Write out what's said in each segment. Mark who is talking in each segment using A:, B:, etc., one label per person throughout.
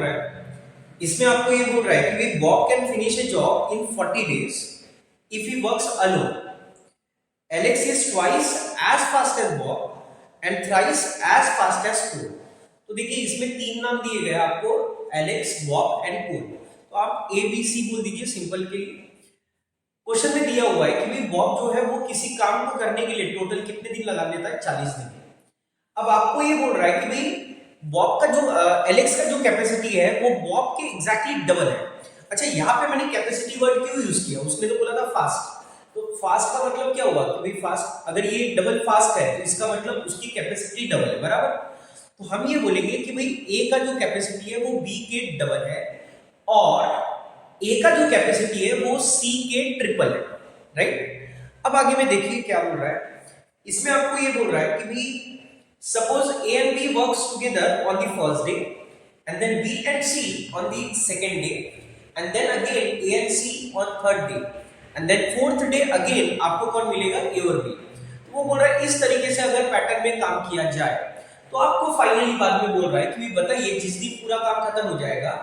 A: रहा है, इसमें आपको ये बोल रहा है कि भाई Bob can finish a job in 40 days if he works alone. Alex is twice as fast as Bob and thrice as fast as Paul. तो देखिए इसमें तीन नाम दिए गए आपको, एलेक्स, बॉब एंड पोल। तो आप ए बी सी बोल दीजिए सिंपल के लिए। क्वेश्चन में दिया हुआ है कि भाई बॉब जो है वो किसी काम को करने के लिए टोटल कितने दिन लगा लेता है, 40 दिन। अब आपको ये बोल रहा है कि भाई बॉब का जो एलेक्स का जो कैपेसिटी है वो बॉब के एग्जैक्टली डबल है। अच्छा यहाँ पे मैंने कैपेसिटी वर्ड क्यों यूज किया, उसने तो बोला था फास्ट। तो फास्ट का मतलब क्या हुआ कि भाई फास्ट, अगर ये डबल फास्ट है तो इसका मतलब उसकी कैपेसिटी डबल है, बराबर। तो हम ये बोलेंगे कि भाई ए का जो कैपेसिटी है वो बी के डबल है और ए का जो कैपेसिटी है वो सी के ट्रिपल है, राइट। अब आगे में देखिए क्या बोल रहा है, इसमें आपको ये बोल रहा है कि भाई suppose A and B works together on the first day and then B and C on the second day and then again A and C on third day and then fourth day again आपको कौन मिलेगा, A और B। तो वो बोल रहा है इस तरीके से अगर पैटर्न में काम किया जाए तो आपको फाइनली बाद में बोल रहा है कि बताइए जिस दिन पूरा काम खत्म हो जाएगा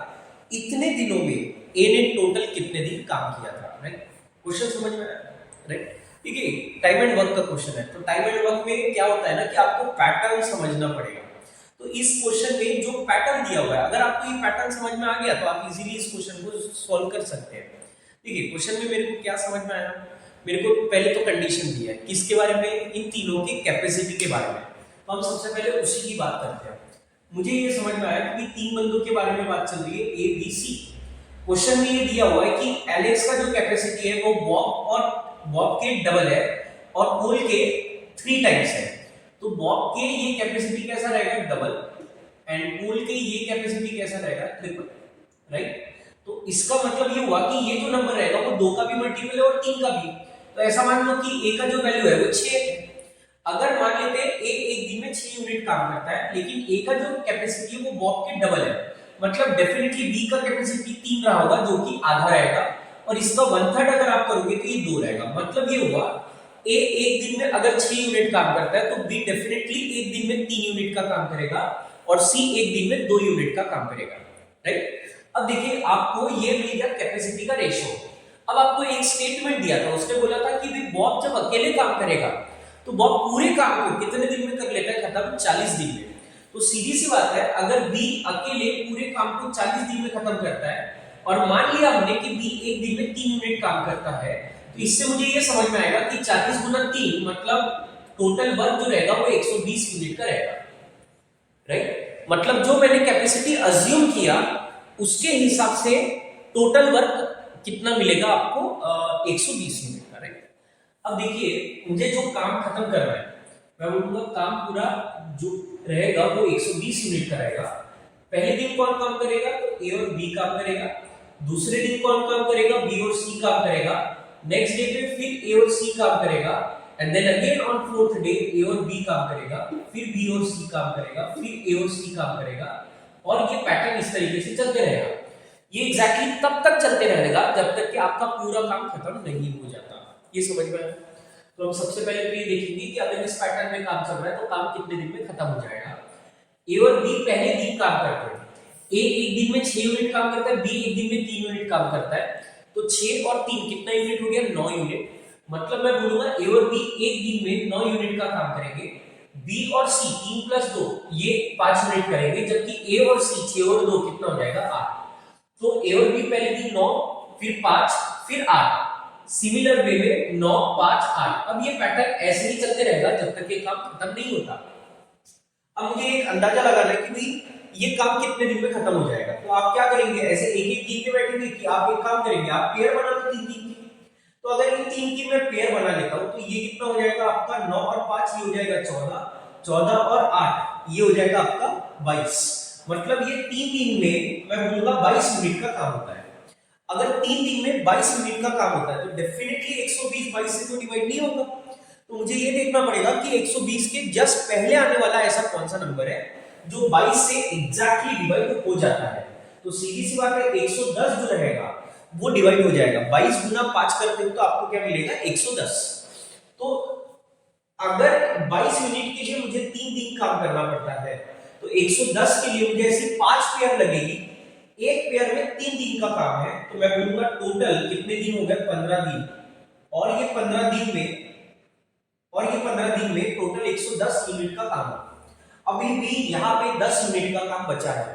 A: इतने दिनों में A ने टोटल कितने दिन काम किया था, राइट। क्वेश्चन समझ में आया, राइट। ठीक है, टाइम एंड वर्क का क्वेश्चन है। तो टाइम एंड वर्क में क्या होता है ना कि आपको पैटर्न समझना पड़ेगा। तो इस क्वेश्चन में जो पैटर्न दिया हुआ है, अगर आपको ये पैटर्न समझ में आ गया तो आप इजीली इस क्वेश्चन को सॉल्व कर सकते हैं। ठीक है, क्वेश्चन में मेरे को क्या समझ में आया, मेरे को पहले तो कंडीशन दिया है किसके बारे में, इन तीनों की कैपेसिटी के बारे में। तो हम सबसे पहले उसी की बात करते हैं। मुझे ये समझ में आया कि तीन बंदों के बारे में बात चल रही है, ए बी सी। क्वेश्चन में ये दिया हुआ है कि एलेक्स का जो कैपेसिटी है वो बॉब के डबल है और पोल के 3 टाइम्स है। तो बॉब के ये कैपेसिटी कैसा रहेगा, डबल, एंड पोल के ये कैपेसिटी कैसा रहेगा, ट्रिपल, राइट। तो इसका मतलब ये हुआ कि ये जो नंबर रहेगा वो 2 का भी मल्टीपल है और 3 का भी। तो ऐसा मान लो कि ए का जो वैल्यू है वो 6 है। अगर मान लेते हैं ए एक दिन में 6 यूनिट काम करता है, लेकिन ए का जो कैपेसिटी है वो बॉब के डबल है, मतलब डेफिनेटली बी का कैपेसिटी 3 रहा होगा जो कि आधा रहेगा, और इसका 1/3 अगर आप करोगे तो ये 2 रहेगा। मतलब ये हुआ ए एक दिन में अगर 6 यूनिट काम करता है तो बी डेफिनेटली एक दिन में 3 यूनिट का काम करेगा और सी एक दिन में 2 यूनिट का काम करेगा, राइट। अब देखिए आपको ये मिल गया कैपेसिटी का रेशियो। अब आपको एक स्टेटमेंट दिया था, उसने बोला था कि भाई बॉब जब अकेले काम करेगा तो बॉब पूरे काम को कितने दिन में कर लेता है खत्म, 40 दिन में। तो सीधी सी बात है, अगर बी अकेले पूरे काम को 40 दिन में खत्म करता है और मान लिया हमने कि बी एक दिन में 3 यूनिट काम करता है, तो इससे मुझे ये समझ में आएगा कि 40 गुना 3 मतलब टोटल वर्क जो रहेगा वो 120 यूनिट का रहेगा, राइट। मतलब जो मैंने कैपेसिटी अज्यूम किया उसके हिसाब से टोटल वर्क कितना मिलेगा आपको, 120 यूनिट का, राइट। अब देखिए मुझे जो काम खत्म करना है, मैं बोलूंगा काम पूरा जो रहेगा वो 120 यूनिट का रहेगा। पहले दिन कौन काम करेगा, तो ए और बी काम करेगा। दूसरे दिन कौन काम करेगा, बी और सी काम करेगा। नेक्स्ट डे पे फिर ए और सी काम करेगा, and then again on fourth day A और बी काम करेगा, फिर बी और सी काम करेगा, फिर ए और सी काम करेगा, और ये पैटर्न इस तरीके से चलते रहेगा। ये एग्जैक्टली तब तक चलते रहेगा जब तक कि आपका पूरा काम खत्म नहीं हो जाता। ये समझ में आया। तो हम सबसे पहले तो ये देखेंगे कि अगर इस पैटर्न में काम चल रहा है तो काम कितने दिन में खत्म हो जाएगा। ए और बी पहले दिन काम करते हैं। ए एक दिन में 6 यूनिट काम करता है, बी एक दिन में 3 यूनिट काम करता है। तो 6 और 3 कितना यूनिट हो गया, 9 यूनिट। मतलब मैं बोलूंगा ए और बी एक दिन में 9 यूनिट का काम करेंगे। बी और सी 3 + 2 ये 5 यूनिट करेंगे, जबकि ए और सी 6 और 2 कितना हो जाएगा, 8। तो ए और बी पहले दिन 9, फिर 5, फिर 8। सिमिलर वे में 9, 5, 8। अब ये पैटर्न ऐसे ही चलते रहेगा जब तक ये काम खत्म नहीं होता। अब मुझे एक अंदाजा लगाना है कि भाई ये काम कितने दिन में खत्म हो जाएगा। तो आप क्या करेंगे, ऐसे एक टीम में बैठेंगे कि आप एक काम करेंगे, आप पेयर बना लो 3 की। तो अगर इन 3 की मैं पेयर बना लेता हूं तो ये कितना हो जाएगा आपका, 9 और 5 ये हो जाएगा 14, 14 और 8 ये हो जाएगा आपका 22। मतलब ये 3 दिन में मैं बोलूंगा 22 मिनट का काम होता है। अगर 3 दिन में 22 मिनट का काम होता है तो डेफिनेटली 120 22 से तो डिवाइड नहीं होगा। तो मुझे ये देखना पड़ेगा कि 120 के जस्ट पहले आने वाला ऐसा कौन सा नंबर है जो 22 से एग्जैक्टली डिवाइड हो जाता है। तो सीधी सी बात है 110 जो रहेगा वो डिवाइड हो जाएगा। 22 गुना 5 करते हो तो आपको क्या मिलेगा, 110। तो अगर 22 यूनिट के लिए मुझे 3 दिन काम करना पड़ता है तो 110 के लिए मुझे ऐसी 5 पेयर लगेगी एक पेयर में 3 दिन का काम है, तो मैं बोलूंगा टोटल कितने दिन हो गए, 15 दिन। और ये 15 दिन में टोटल 110 यूनिट का काम है। अभी भी यहाँ पे 10 यूनिट का काम बचा है।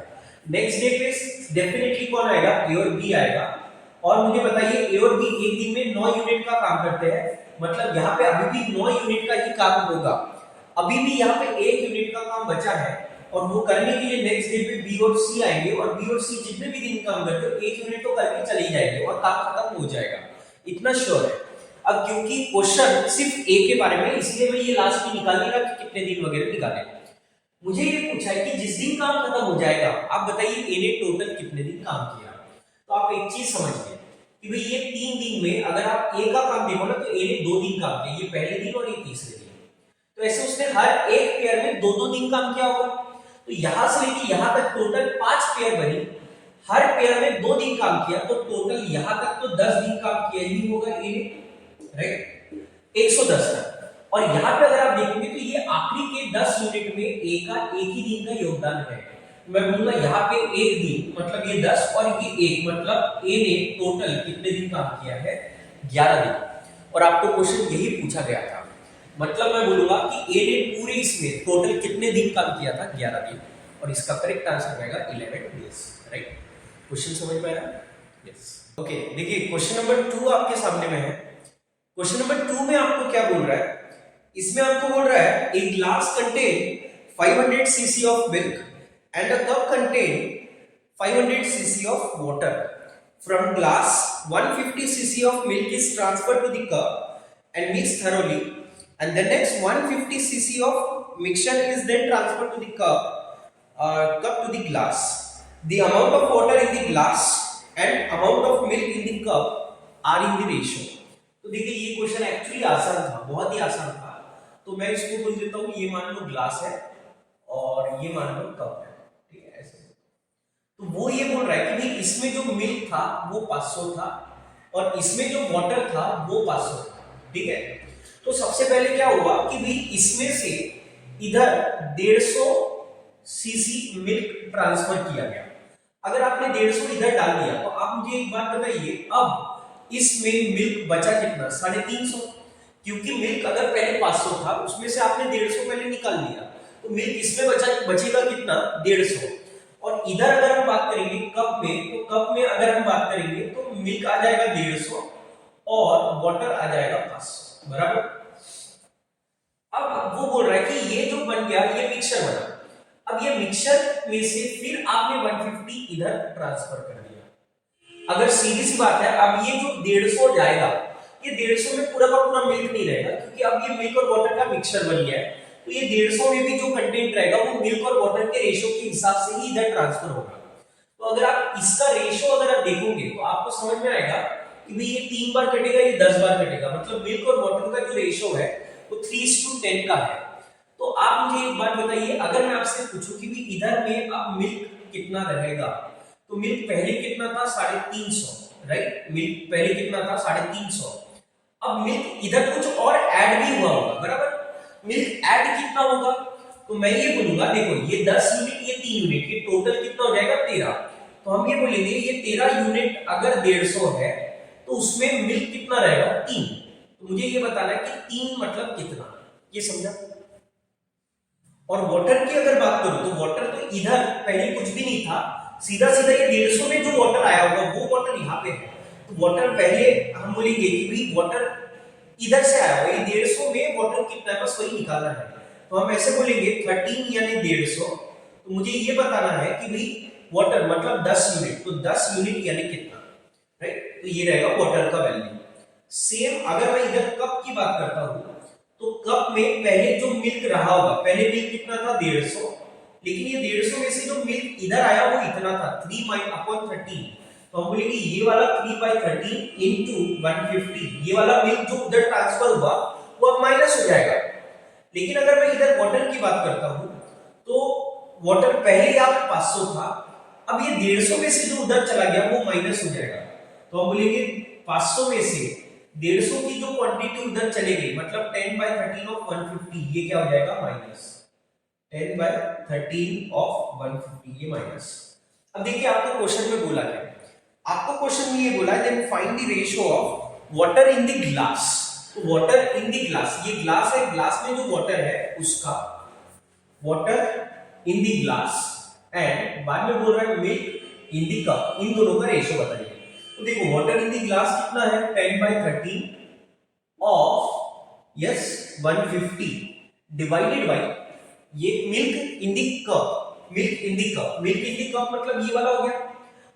A: नेक्स्ट डे पे डेफिनेटली कौन आएगा, ए और बी आएगा। और मुझे बताइए ए और बी एक दिन में 9 यूनिट का काम करते हैं, मतलब यहाँ पे अभी भी 9 यूनिट का ही काम होगा। अभी भी यहाँ पे 1 यूनिट का काम बचा है, और वो करने के लिए नेक्स्ट डे पे बी और सी आएंगे, और बी और सी जितने भी दिन काम करते हो 1 यूनिट तो करके चले जाएंगे और काम खत्म हो जाएगा, इतना श्योर है। अब क्योंकि क्वेश्चन सिर्फ ए के बारे में, इसलिए मैं ये लास्ट में निकाल नहीं रहा कि कितने दिन वगैरह निकाले। मुझे ये पूछा है कि जिस दिन काम खत्म हो जाएगा, आप बताइए ए ने टोटल कितने दिन काम किया। तो आप एक चीज समझिए कि भाई ये 3 दिन में अगर आप ए का काम देखो ना, तो ए ने 2 दिन काम किया, ये पहले दिन और ये तीसरे दिन। तो ऐसे उसने हर एक पेयर में 2-2 दिन काम किया होगा। तो यहां से लेके यहां तक टोटल 5 पेयर बनी, हर पेयर में 2 दिन काम किया, तो टोटल यहां तक तो 10 दिन काम किया ही होगा ए ने, राइट, 110 तक। और यहाँ पे अगर आप देखोगे तो ये आखिरी के 10 यूनिट में ए का एक ही दिन का योगदान है। मैं बोलूंगा यहाँ पे एक दिन मतलब ये 10 और ये 1, मतलब ए ने टोटल कितने दिन काम किया है, 11 दिन। और आपको क्वेश्चन यही पूछा गया था, मतलब मैं बोलूंगा कि ए ने पूरे इसमें टोटल कितने दिन काम किया था, 11 दिन। और इसका करेक्ट आंसर रहेगा 11 डेज, राइट। क्वेश्चन समझ में आया? यस। ओके, देखिए क्वेश्चन नंबर 2 आपके सामने में है। क्वेश्चन नंबर 2 में आपको क्या बोल रहा है, इसमें आपको बोल रहा है a glass contain 500 cc of milk and a cup contain 500 cc of water. From glass 150 cc of milk is transferred to the cup and mixed thoroughly, and the next 150 cc of mixture is then transferred to the cup to the glass. The amount of water in the glass and amount of milk in the cup are in the ratio. तो देखिए ये question actually आसान था, बहुत ही आसान था। तो मैं इसको बोल देता हूँ, ये मान लो ग्लास है और ये मान लो कप है, ठीक है ऐसे। तो वो ये बोल रहा है कि भाई इसमें जो मिल्क था वो 500 था और इसमें जो वाटर था वो 500 था, ठीक है। तो सबसे पहले क्या हुआ कि भाई इसमें से इधर 150 सीसी मिल्क ट्रांसफर किया गया। अगर आपने 150 इधर डाल दिया तो आप मुझे एक बात बताइए, अब इसमें मिल्क बचा कितना, 350। क्योंकि मिल्क अगर पहले 500 था, उसमें से आपने 150 पहले निकाल लिया, तो मिल्क इसमें बचेगा कितना, 150। और इधर अगर हम बात करेंगे कप में, तो कप में अगर हम बात करेंगे तो मिल्क आ जाएगा 150 और वाटर आ जाएगा 500, बराबर। अब वो बोल रहा है कि ये जो बन गया ये मिक्सचर बना। अब ये मिक्सचर में से फिर आपने 150 इधर ट्रांसफर कर दिया। अगर सीधी सी बात है, अब ये जो 150 जाएगा, ये 150 में पूरा का पूरा मिल्क नहीं रहेगा, क्योंकि अब ये मिल्क और वाटर का मिक्सचर बन गया है। तो ये 150 में भी जो कंटेंट रहेगा वो मिल्क और वाटर के रेशियो के हिसाब से ही इधर ट्रांसफर होगा। तो अगर आप इसका रेशियो अगर आप देखोगे तो आपको समझ में आएगा कि भाई ये 3 बार कटेगा, ये 10 बार कटेगा, मतलब मिल्क और वाटर का जो रेशियो है वो 3:10 का है। तो आप मुझे एक बात बताइए, अगर मैं आपसे पूछूं कि भी इधर में अब मिल्क कितना रहेगा, तो मिल्क पहले कितना था, 350, राइट। मिल्क पहले कितना था, 350। अब मिल्क इधर कुछ और ऐड भी हुआ होगा, बराबर। मिल्क ऐड कितना होगा, तो मैं ये बोलूंगा, देखो ये 10 यूनिट, ये 3 यूनिट, ये टोटल कितना हो जाएगा, 13। तो हम ये बोलेंगे ये 13 यूनिट अगर 150 है तो उसमें मिल्क कितना रहेगा, 3। तो मुझे ये बताना है कि 3 मतलब कितना, ये समझा। और वाटर की अगर बात करूं तो वाटर तो इधर पहले कुछ भी नहीं था, सीधा सीधा ये 150 में जो वाटर आया होगा वो वाटर यहाँ पे है। तो वाटर पहले हम बोलेंगे कि भाई वाटर इधर से आया होगा, ये 150 में वाटर कितना है बस वही निकालना है। तो हम ऐसे बोलेंगे 13 यानी 150। तो मुझे ये बताना है कि भाई वाटर मतलब 10 यूनिट, तो 10 यूनिट यानी कितना, राइट। तो ये रहेगा वाटर का वैल्यू। सेम अगर मैं इधर कप की बात करता हूं, तो कप में पहले जो मिल्क रहा होगा, पहले मिल्क कितना था, 150, लेकिन ये 150 में से जो मिल्क इधर आया वो इतना था, 3/13। तो हम बोलेंगे ये वाला 3/13 into 150, ये वाला मिल्क जो उधर ट्रांसफर हुआ वो अब माइनस हो जाएगा। लेकिन अगर मैं इधर वाटर की बात करता हूं, तो वाटर पहले यहाँ पे 500 था, अब ये 150 में से जो उधर चला गया वो माइनस हो जाएगा। तो हम बोलेंगे 500 में से 150 की जो क्वांटिटी उधर चले गई, मतलब 10/13 ऑफ 150, ये क्या हो जाएगा, माइनस 10/13 ऑफ 150, ये माइनस। अब देखिए आपको क्वेश्चन में बोला क्या, आपको क्वेश्चन में ये बोला है then find the ratio of water in the glass. तो वाटर इन द ग्लास, ये ग्लास है, ग्लास में जो वाटर है उसका, water in the glass and बाद में बोल रहा है मिल्क इन द कप, इन दोनों का रेशियो बताइए। तो देखो वाटर इन द ग्लास कितना है 10/13 ऑफ यस 150 डिवाइडेड बाय ये milk in the cup, milk in the cup, milk in the cup मतलब ये वाला हो गया।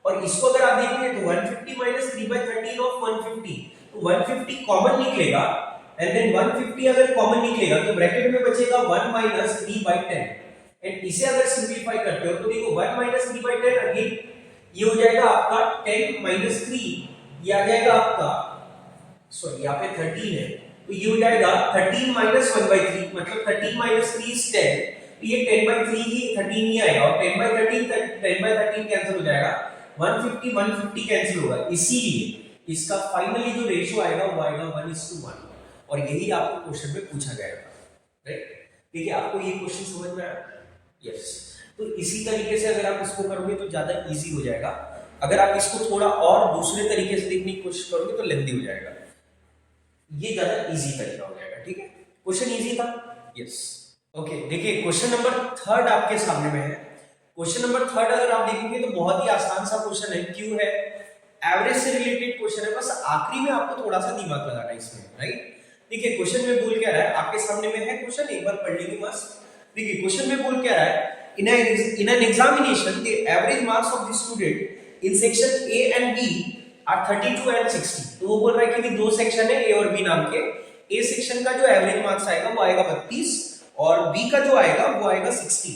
A: और इसको अगर आप देखेंगे तो 150 माइनस 3/13 ऑफ 150, तो 150 कॉमन निकलेगा एंड देन 150 अगर कॉमन निकलेगा तो ब्रैकेट में बचेगा 1 माइनस 3/10 एंड इसे अगर सिंपलीफाई करते हो तो देखो 1 माइनस 3/10 अगेन ये हो जाएगा आपका 10 माइनस 3, ये आ जाएगा आपका सॉरी यहाँ पे 13 है तो ये हो जाएगा 13 माइनस 1/3 मतलब 13 माइनस 3 इज 10, तो ये 10/3 ही 13 ही आएगा और 10/13 10/13 कैंसिल हो जाएगा, 150 150 कैंसिल होगा, इसीलिए इसका फाइनली जो रेशियो आएगा वो आएगा 1:1 और यही आपको क्वेश्चन में पूछा जाएगा, राइट। ठीक है, आपको ये क्वेश्चन समझ में आया? यस। तो इसी तरीके से अगर आप इसको करोगे तो ज्यादा इजी हो जाएगा, अगर आप इसको थोड़ा और दूसरे तरीके से देखने की कोशिश करोगे तो लेंथी हो जाएगा, ये ज्यादा इजी तरीका हो जाएगा। ठीक है, क्वेश्चन इजी था। यस ओके, देखिए क्वेश्चन नंबर 3 आपके सामने में है। क्वेश्चन नंबर 3 अगर आप देखेंगे तो बहुत ही आसान सा क्वेश्चन है, क्यों है, एवरेज से रिलेटेड क्वेश्चन है, बस आखिरी में आपको थोड़ा सा दिमाग लगाना है इसमें, राइट। देखिए क्वेश्चन में बोल क्या रहा है, आपके सामने में है क्वेश्चन, एक बार पढ़ लेंगे मस्त। देखिए क्वेश्चन में बोल क्या रहा है, in an examination the average marks of the student in section A and B are 32 and 60। तो वो बोल रहा है कि दो सेक्शन है A और B नाम के, A सेक्शन का जो एवरेज मार्क्स आएगा वो आएगा 32 और B का जो आएगा वो आएगा 60।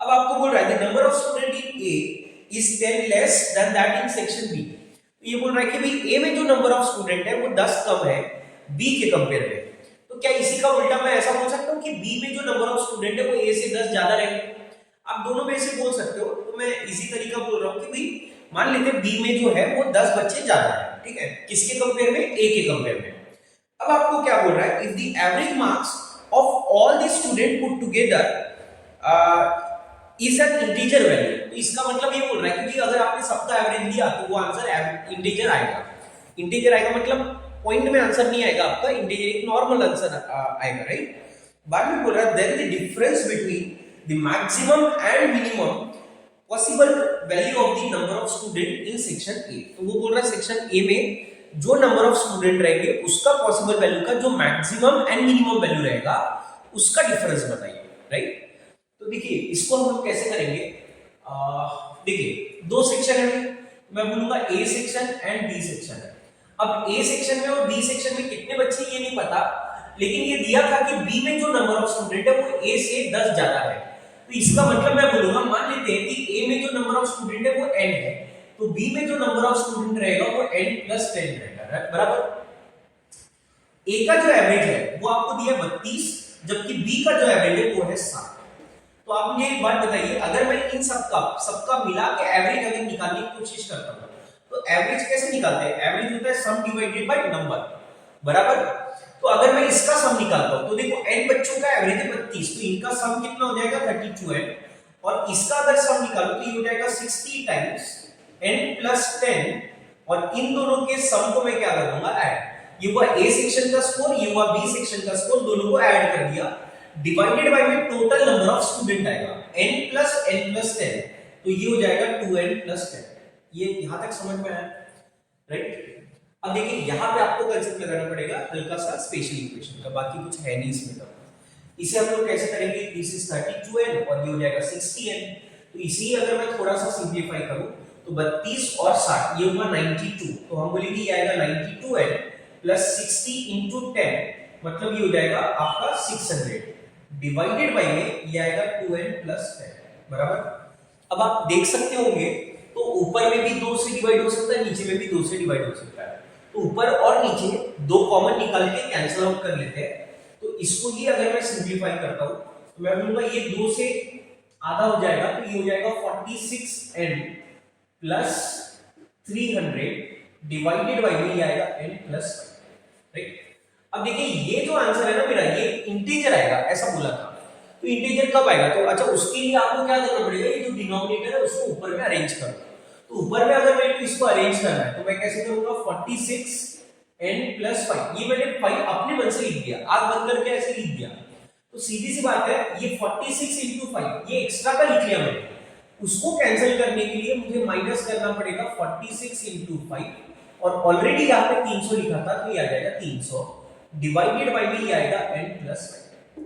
A: अब आपको बोल रहा है the number of student in A is 10 less than that in section B। तो ये बोल रहा है कि भाई A में जो नंबर ऑफ स्टूडेंट है वो 10 कम है B के कंपेयर में, तो क्या इसी का उल्टा मैं ऐसा बोल सकता हूँ कि B में जो नंबर ऑफ स्टूडेंट है वो A से 10 ज्यादा रहेंगे? आप दोनों में से बोल सकते हो, तो मैं इजी तरीका बोल रहा हूँ कि भाई मान लेते हैं बी में जो है वो 10 बच्चे ज्यादा है, ठीक है, किसके कंपेयर में, ए के कंपेयर में। अब आपको क्या बोल रहा है, if the average marks of all the student put together is an integer value. तो इसका मतलब ये बोल रहा है कि अगर आपने सबका एवरेज लिया तो वो आंसर इंटीजर आएगा। इंटीजर आएगा मतलब पॉइंट में आंसर नहीं आएगा आपका, इंटीजर एक नॉर्मल आंसर आएगा, राइट। बाद में बोल रहा है then the difference between the maximum and minimum possible value of the number of student in section A। तो वो बोल रहा है सेक्शन A में जो नंबर ऑफ स्टूडेंट रहेंगे उसका पॉसिबल वैल्यू का जो मैक्सिमम एंड मिनिमम वैल्यू रहेगा उसका डिफरेंस बताइए, राइट। तो देखिए इसको हम लोग कैसे करेंगे, देखिए दो सेक्शन है, मैं बोलूंगा A section and B section है। अब A सेक्शन में और B सेक्शन में कितने बच्चे ये नहीं पता, लेकिन ये दिया था कि B में जो नंबर ऑफ स्टूडेंट है वो A से 10 ज्यादा है, तो इसका मतलब मैं बोलूंगा, मान लेते हैं कि A में जो नंबर ऑफ स्टूडेंट है वो n है, तो B में जो नंबर ऑफ स्टूडेंट रहेगा वो n+10 रहेगा, बराबर। A का जो एवरेज है वो आपको दिया 32, जबकि B का जो एवरेज है वो है 60। तो आप मुझे एक बात बताइए, अगर मैं इन सबका मिला के एवरेज अगर निकालने की कोशिश करता हूं तो एवरेज कैसे निकालते हैं, एवरेज होता है सम डिवाइडेड बाय नंबर, बराबर। तो अगर मैं इसका सम निकालता हूं तो देखो n बच्चों का एवरेज है 32, तो इनका सम कितना हो जाएगा 32n, और इसका अगर सम निकालो तो ये हो जाएगा 60 टाइम्स n+10, और इन दोनों के सम को मैं क्या कर दूंगा, ऐड। ये हुआ A सेक्शन का स्कोर, ये हुआ B सेक्शन का स्कोर, दोनों को ऐड कर दिया, डिवाइडेड बाय में टोटल नंबर ऑफ स्टूडेंट आएगा n+n+10, तो ये हो जाएगा 2n+10। ये यहां तक समझ में आया, राइट। अब देखिए यहाँ पे आपको कंसेप्ट लगाना पड़ेगा हल्का सा स्पेशल इक्वेशन का, बाकी कुछ है नहीं इसमें। तो इसे हम लोग कैसे करेंगे, दिस इज 32n और ये हो जाएगा 60n, तो इसी अगर मैं थोड़ा सा सिंपलीफाई करूं तो 32 और 60 ये हुआ 92, तो हम बोलेंगे ये आएगा 92n प्लस 60 into 10, मतलब ये हो जाएगा आपका 600, डिवाइडेड बाय में ये आएगा 2n+10, बराबर। अब आप देख सकते होंगे तो ऊपर में भी 2 से डिवाइड हो सकता है, नीचे में भी 2 से डिवाइड हो सकता है, तो ऊपर और नीचे 2 कॉमन निकाल के कैंसिल आउट कर लेते हैं। तो इसको ये अगर मैं सिंपलीफाई करता हूं तो मैं बोलूंगा ये 2 से आधा हो जाएगा, तो ये हो जाएगा 46n प्लस 300 डिवाइडेड बाय में ये आएगा n+5, राइट। अब देखिए ये जो आंसर है ना मेरा, ये इंटीजर आएगा ऐसा बोला था, तो इंटीजर कब आएगा? तो अच्छा उसके लिए आपको क्या करना पड़ेगा, ये जो डिनोमिनेटर है उसको ऊपर में अरेंज करो। तो ऊपर में अगर मेरे को इसको अरेंज करना है तो मैं कैसे करूंगा, 46 n + 5, ये मैंने 5 अपने मन से लिख दिया, आग बंद करके ऐसे लिख दिया। तो सीधी सी बात है, ये 46 × 5 ये एक्स्ट्रा का लिख लिया मैंने, उसको कैंसिल करने के लिए मुझे माइनस करना पड़ेगा 46 × 5 और ऑलरेडी यहाँ पे 300 लिखा था तो ये आ जाएगा 300 डिवाइडेड बाय में ये आएगा n + 5,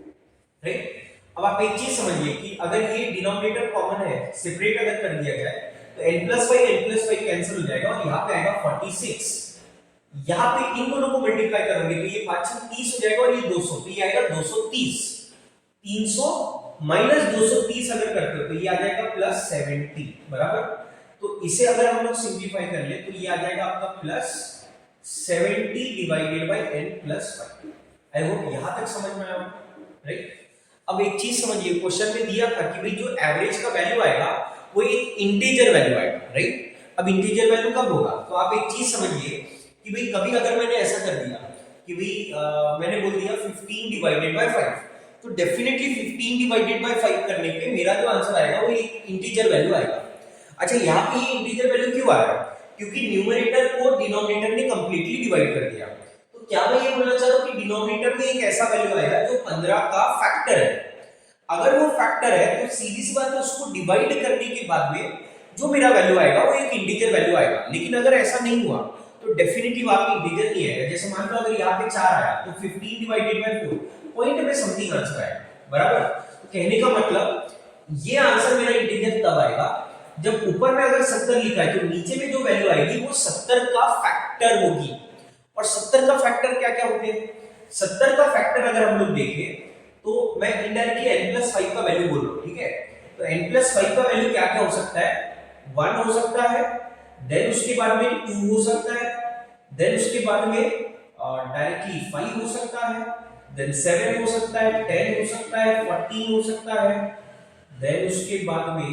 A: राइट। अब आप एक चीज समझिए कि अगर ये डिनोमिनेटर कॉमन है, सेपरेट अगर कर दिया जाए तो n + 5 कैंसिल हो जाएगा और यहाँ पे आएगा 46, यहाँ पे इन दोनों को मल्टीप्लाई करोगे तो ये 5 से 30 हो जाएगा और ये 200, तो ये आएगा 230, 300 - 230 अगर करते हो तो ये आ जाएगा +70, बराबर। तो इसे अगर हम लोग सिंपलीफाई कर ले तो ये आ जाएगा आपका +70 divided by n + 5। I hope यहां तक समझ में आया, राइट। अब एक चीज समझिए, क्वेश्चन में दिया था कि भाई जो एवरेज का वैल्यू आएगा वो एक इंटीजर वैल्यू आएगा, राइट। अब इंटीजर वैल्यू कब होगा, तो आप एक चीज समझिए कि भाई कभी अगर मैंने ऐसा कर दिया कि भाई मैंने बोल दिया 15 डिवाइडेड बाय 5, तो डेफिनेटली 15 डिवाइडेड बाय 5 करने पे मेरा जो आंसर आएगा वो एक इंटीजर वैल्यू आएगा। अच्छा यहाँ पे ये इंटीजर वैल्यू क्यों आ रहा है, क्योंकि न्यूमरेटर को डिनोमिनेटर ने कंप्लीटली डिवाइड कर दिया। तो क्या मैं ये बोलना चाह रहा हूँ कि डिनोमिनेटर में एक ऐसा वैल्यू आएगा जो 15 का फैक्टर है। अगर वो फैक्टर है तो सीधी सी बात है उसको डिवाइड करने के बाद में जो मेरा वैल्यू आएगा वो एक इंटीजर वैल्यू आएगा। लेकिन अगर ऐसा नहीं हुआ तो डेफिनेटली वहां पे इंटीजर नहीं आएगा। जैसे मान लो अगर यहाँ पे 4 आया तो 15 डिवाइडेड बाय 4 पॉइंट में समथिंग आंसर आएगा, बराबर। तो कहने का मतलब ये आंसर मेरा इंटीजर तब आएगा जब ऊपर में अगर 70 लिखा है तो नीचे में जो वैल्यू आएगी वो 70 का फैक्टर होगी। और 70 का फैक्टर क्या क्या होते हैं, 70 का फैक्टर अगर हम लोग देखें तो मैं इनडायरेक्टली n + 5 का वैल्यू बोल रहा हूं, ठीक है। तो n + 5 का वैल्यू क्या क्या हो सकता है, 1 हो सकता है, देन उसके बाद में 2 हो सकता है, देन उसके बाद में डायरेक्टली 5 हो सकता है, देन 7 हो सकता है, 10 हो सकता है, 14 हो सकता है, देन उसके बाद में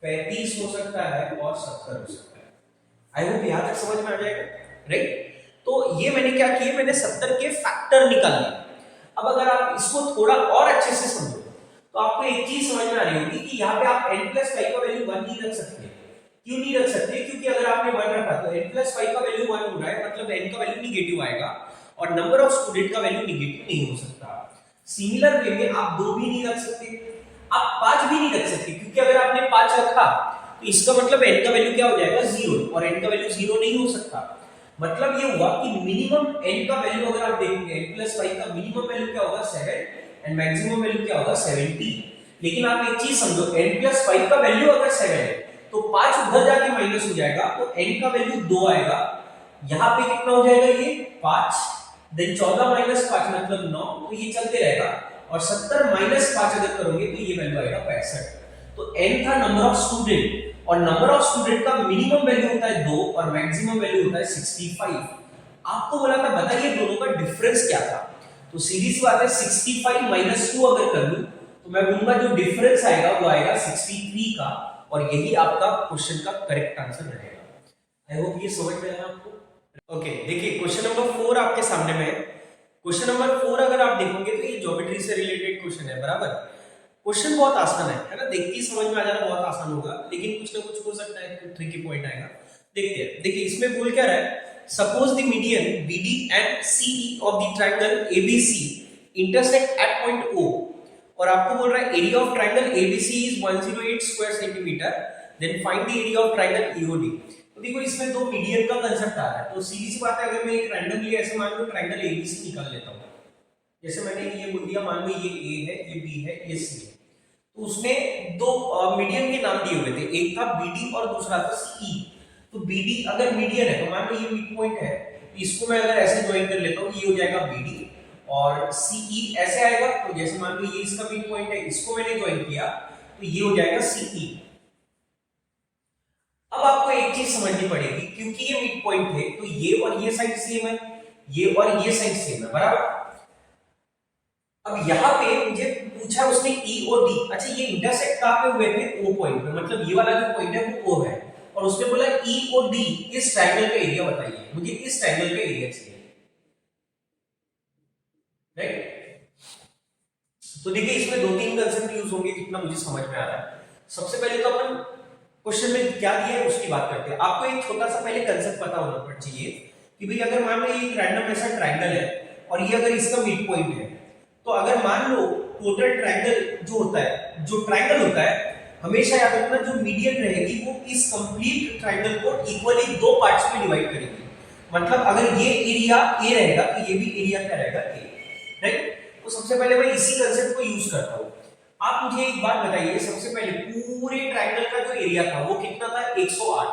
A: 35 हो सकता है और 70 हो सकता है। आई होप यहां तक समझ में आ जाएगा, राइट। तो ये मैंने क्या किया, मैंने 70 के फैक्टर निकाल लिए। अब अगर आप इसको थोड़ा और अच्छे से समझो तो आपको एक चीज समझ में आ रही होगी कि यहाँ पे आप n + 5 का वैल्यू 1 नहीं रख सकते। क्यों नहीं रख सकते, क्योंकि अगर आपने 1 रखा तो n + 5 का वैल्यू 1 हो रहा है, मतलब n का वैल्यू निगेटिव आएगा और नंबर ऑफ स्टूडेंट का वैल्यू निगेटिव नहीं हो सकता। सिमिलर वे में आप 2 भी नहीं रख सकते, आप 5 भी नहीं रख सकते, क्योंकि अगर आपने 5 रखा तो इसका मतलब n का वैल्यू क्या हो जाएगा, 0, और n का वैल्यू 0 नहीं हो सकता। मतलब ये हुआ कि मिनिमम n का वैल्यू अगर आप देखेंगे n + 5 का मिनिमम वैल्यू क्या होगा 7 एंड मैक्सिमम वैल्यू क्या होगा 70। लेकिन आप एक चीज समझो, n + 5 का वैल्यू अगर 7 है तो 5 उधर जाके माइनस हो जाएगा तो n का वैल्यू 2 आएगा। यहाँ पे कितना हो जाएगा, ये 5, देन 14 - 5 मतलब 9, तो ये चलते रहेगा और 70 - 5 अगर करोगे तो ये वैल्यू आएगा 65। तो n था नंबर ऑफ स्टूडेंट और नंबर ऑफ स्टूडेंट का मिनिमम वैल्यू होता है 2 और मैक्सिमम वैल्यू होता है 65। आपको बोला था बताइए दोनों का डिफरेंस क्या था, तो सीधी सी बात है 65 - 2 अगर कर लूं तो मैं बोलूंगा जो डिफरेंस आएगा वो आएगा 63 का, और यही आपका क्वेश्चन का करेक्ट आंसर रहेगा। आई होप ये समझ में आया आपको। ओके देखिए क्वेश्चन नंबर 4 आपके सामने में है। क्वेश्चन नंबर 4 अगर आप देखोगे तो ये ज्योमेट्री से रिलेटेड क्वेश्चन है, बराबर। क्वेश्चन बहुत आसान है ना, देखते ही समझ में आ जाना बहुत आसान होगा, लेकिन कुछ ना कुछ हो सकता है तो ट्रिकी पॉइंट आएगा। देखते हैं, देखिए इसमें बोल क्या रहा है, suppose the median BD and CE of the triangle ABC intersect at point O, और आपको बोल रहा है area of triangle ABC is 108 square centimetre, then find the area of triangle EOD। तो देखो इसमें दो मीडियन का कांसेप्ट आ रहा है, तो सीधी सी बात है अगर मैं एक रैंडमली ऐसे मान लो ट्रायंगल ABC निकाल लेता हूं, जैसे मैंने ये बोल दिया, मान लो ये A है, ये B है, ये C है, तो उसने दो मीडियन के नाम दिए हुए थे, एक था BD और दूसरा था CE। तो BD अगर मीडियन है तो मान लो ये मिड पॉइंट है, तो इसको मैं अगर ऐसे ज्वाइन कर लेता हूं, ये हो जाएगा BD, और CE ऐसे आएगा, तो जैसे मान लो ये इसका मिड पॉइंट है, इसको मैंने ज्वाइन किया तो ये हो जाएगा CE। अब आपको एक चीज समझनी पड़ेगी, क्योंकि ये मिड पॉइंट थे तो ये और ये साइड सेम है, ये और ये साइड सेम है, बराबर। अब यहाँ पे मुझे पूछा उसने E और D, अच्छा ये इंटरसेक्ट कहां पे हुए थे, O पॉइंट पे, मतलब ये वाला जो पॉइंट है वो O है, और उसने बोला E और D इस ट्रायंगल का एरिया बताइए, मुझे इस ट्रायंगल का एरिया चाहिए, राइट। तो देखिए इसमें दो तीन कंसेप्ट यूज होंगे जितना मुझे समझ में आ रहा है। सबसे पहले तो अपन क्वेश्चन में क्या दिया है उसकी बात करते हैं। आपको एक छोटा सा पहले कंसेप्ट पता होना चाहिए कि भाई अगर मान लो ये एक रैंडम ऐसा ट्रायंगल है और ये अगर इसका मिड पॉइंट है, तो अगर मान लो टोटल ट्रायंगल जो होता है, जो ट्रायंगल होता है, हमेशा याद रखना जो मीडियन रहेगी वो इस कंप्लीट ट्रायंगल को इक्वली दो पार्ट्स में डिवाइड करेगी। मतलब अगर ये एरिया ए रहेगा तो ये भी एरिया क्या रहेगा, ए, राइट। तो सबसे पहले मैं इसी कंसेप्ट को यूज करता हूं। आप मुझे एक बात बताइए, सबसे पहले पूरे ट्रायंगल का जो एरिया था वो कितना था, 108।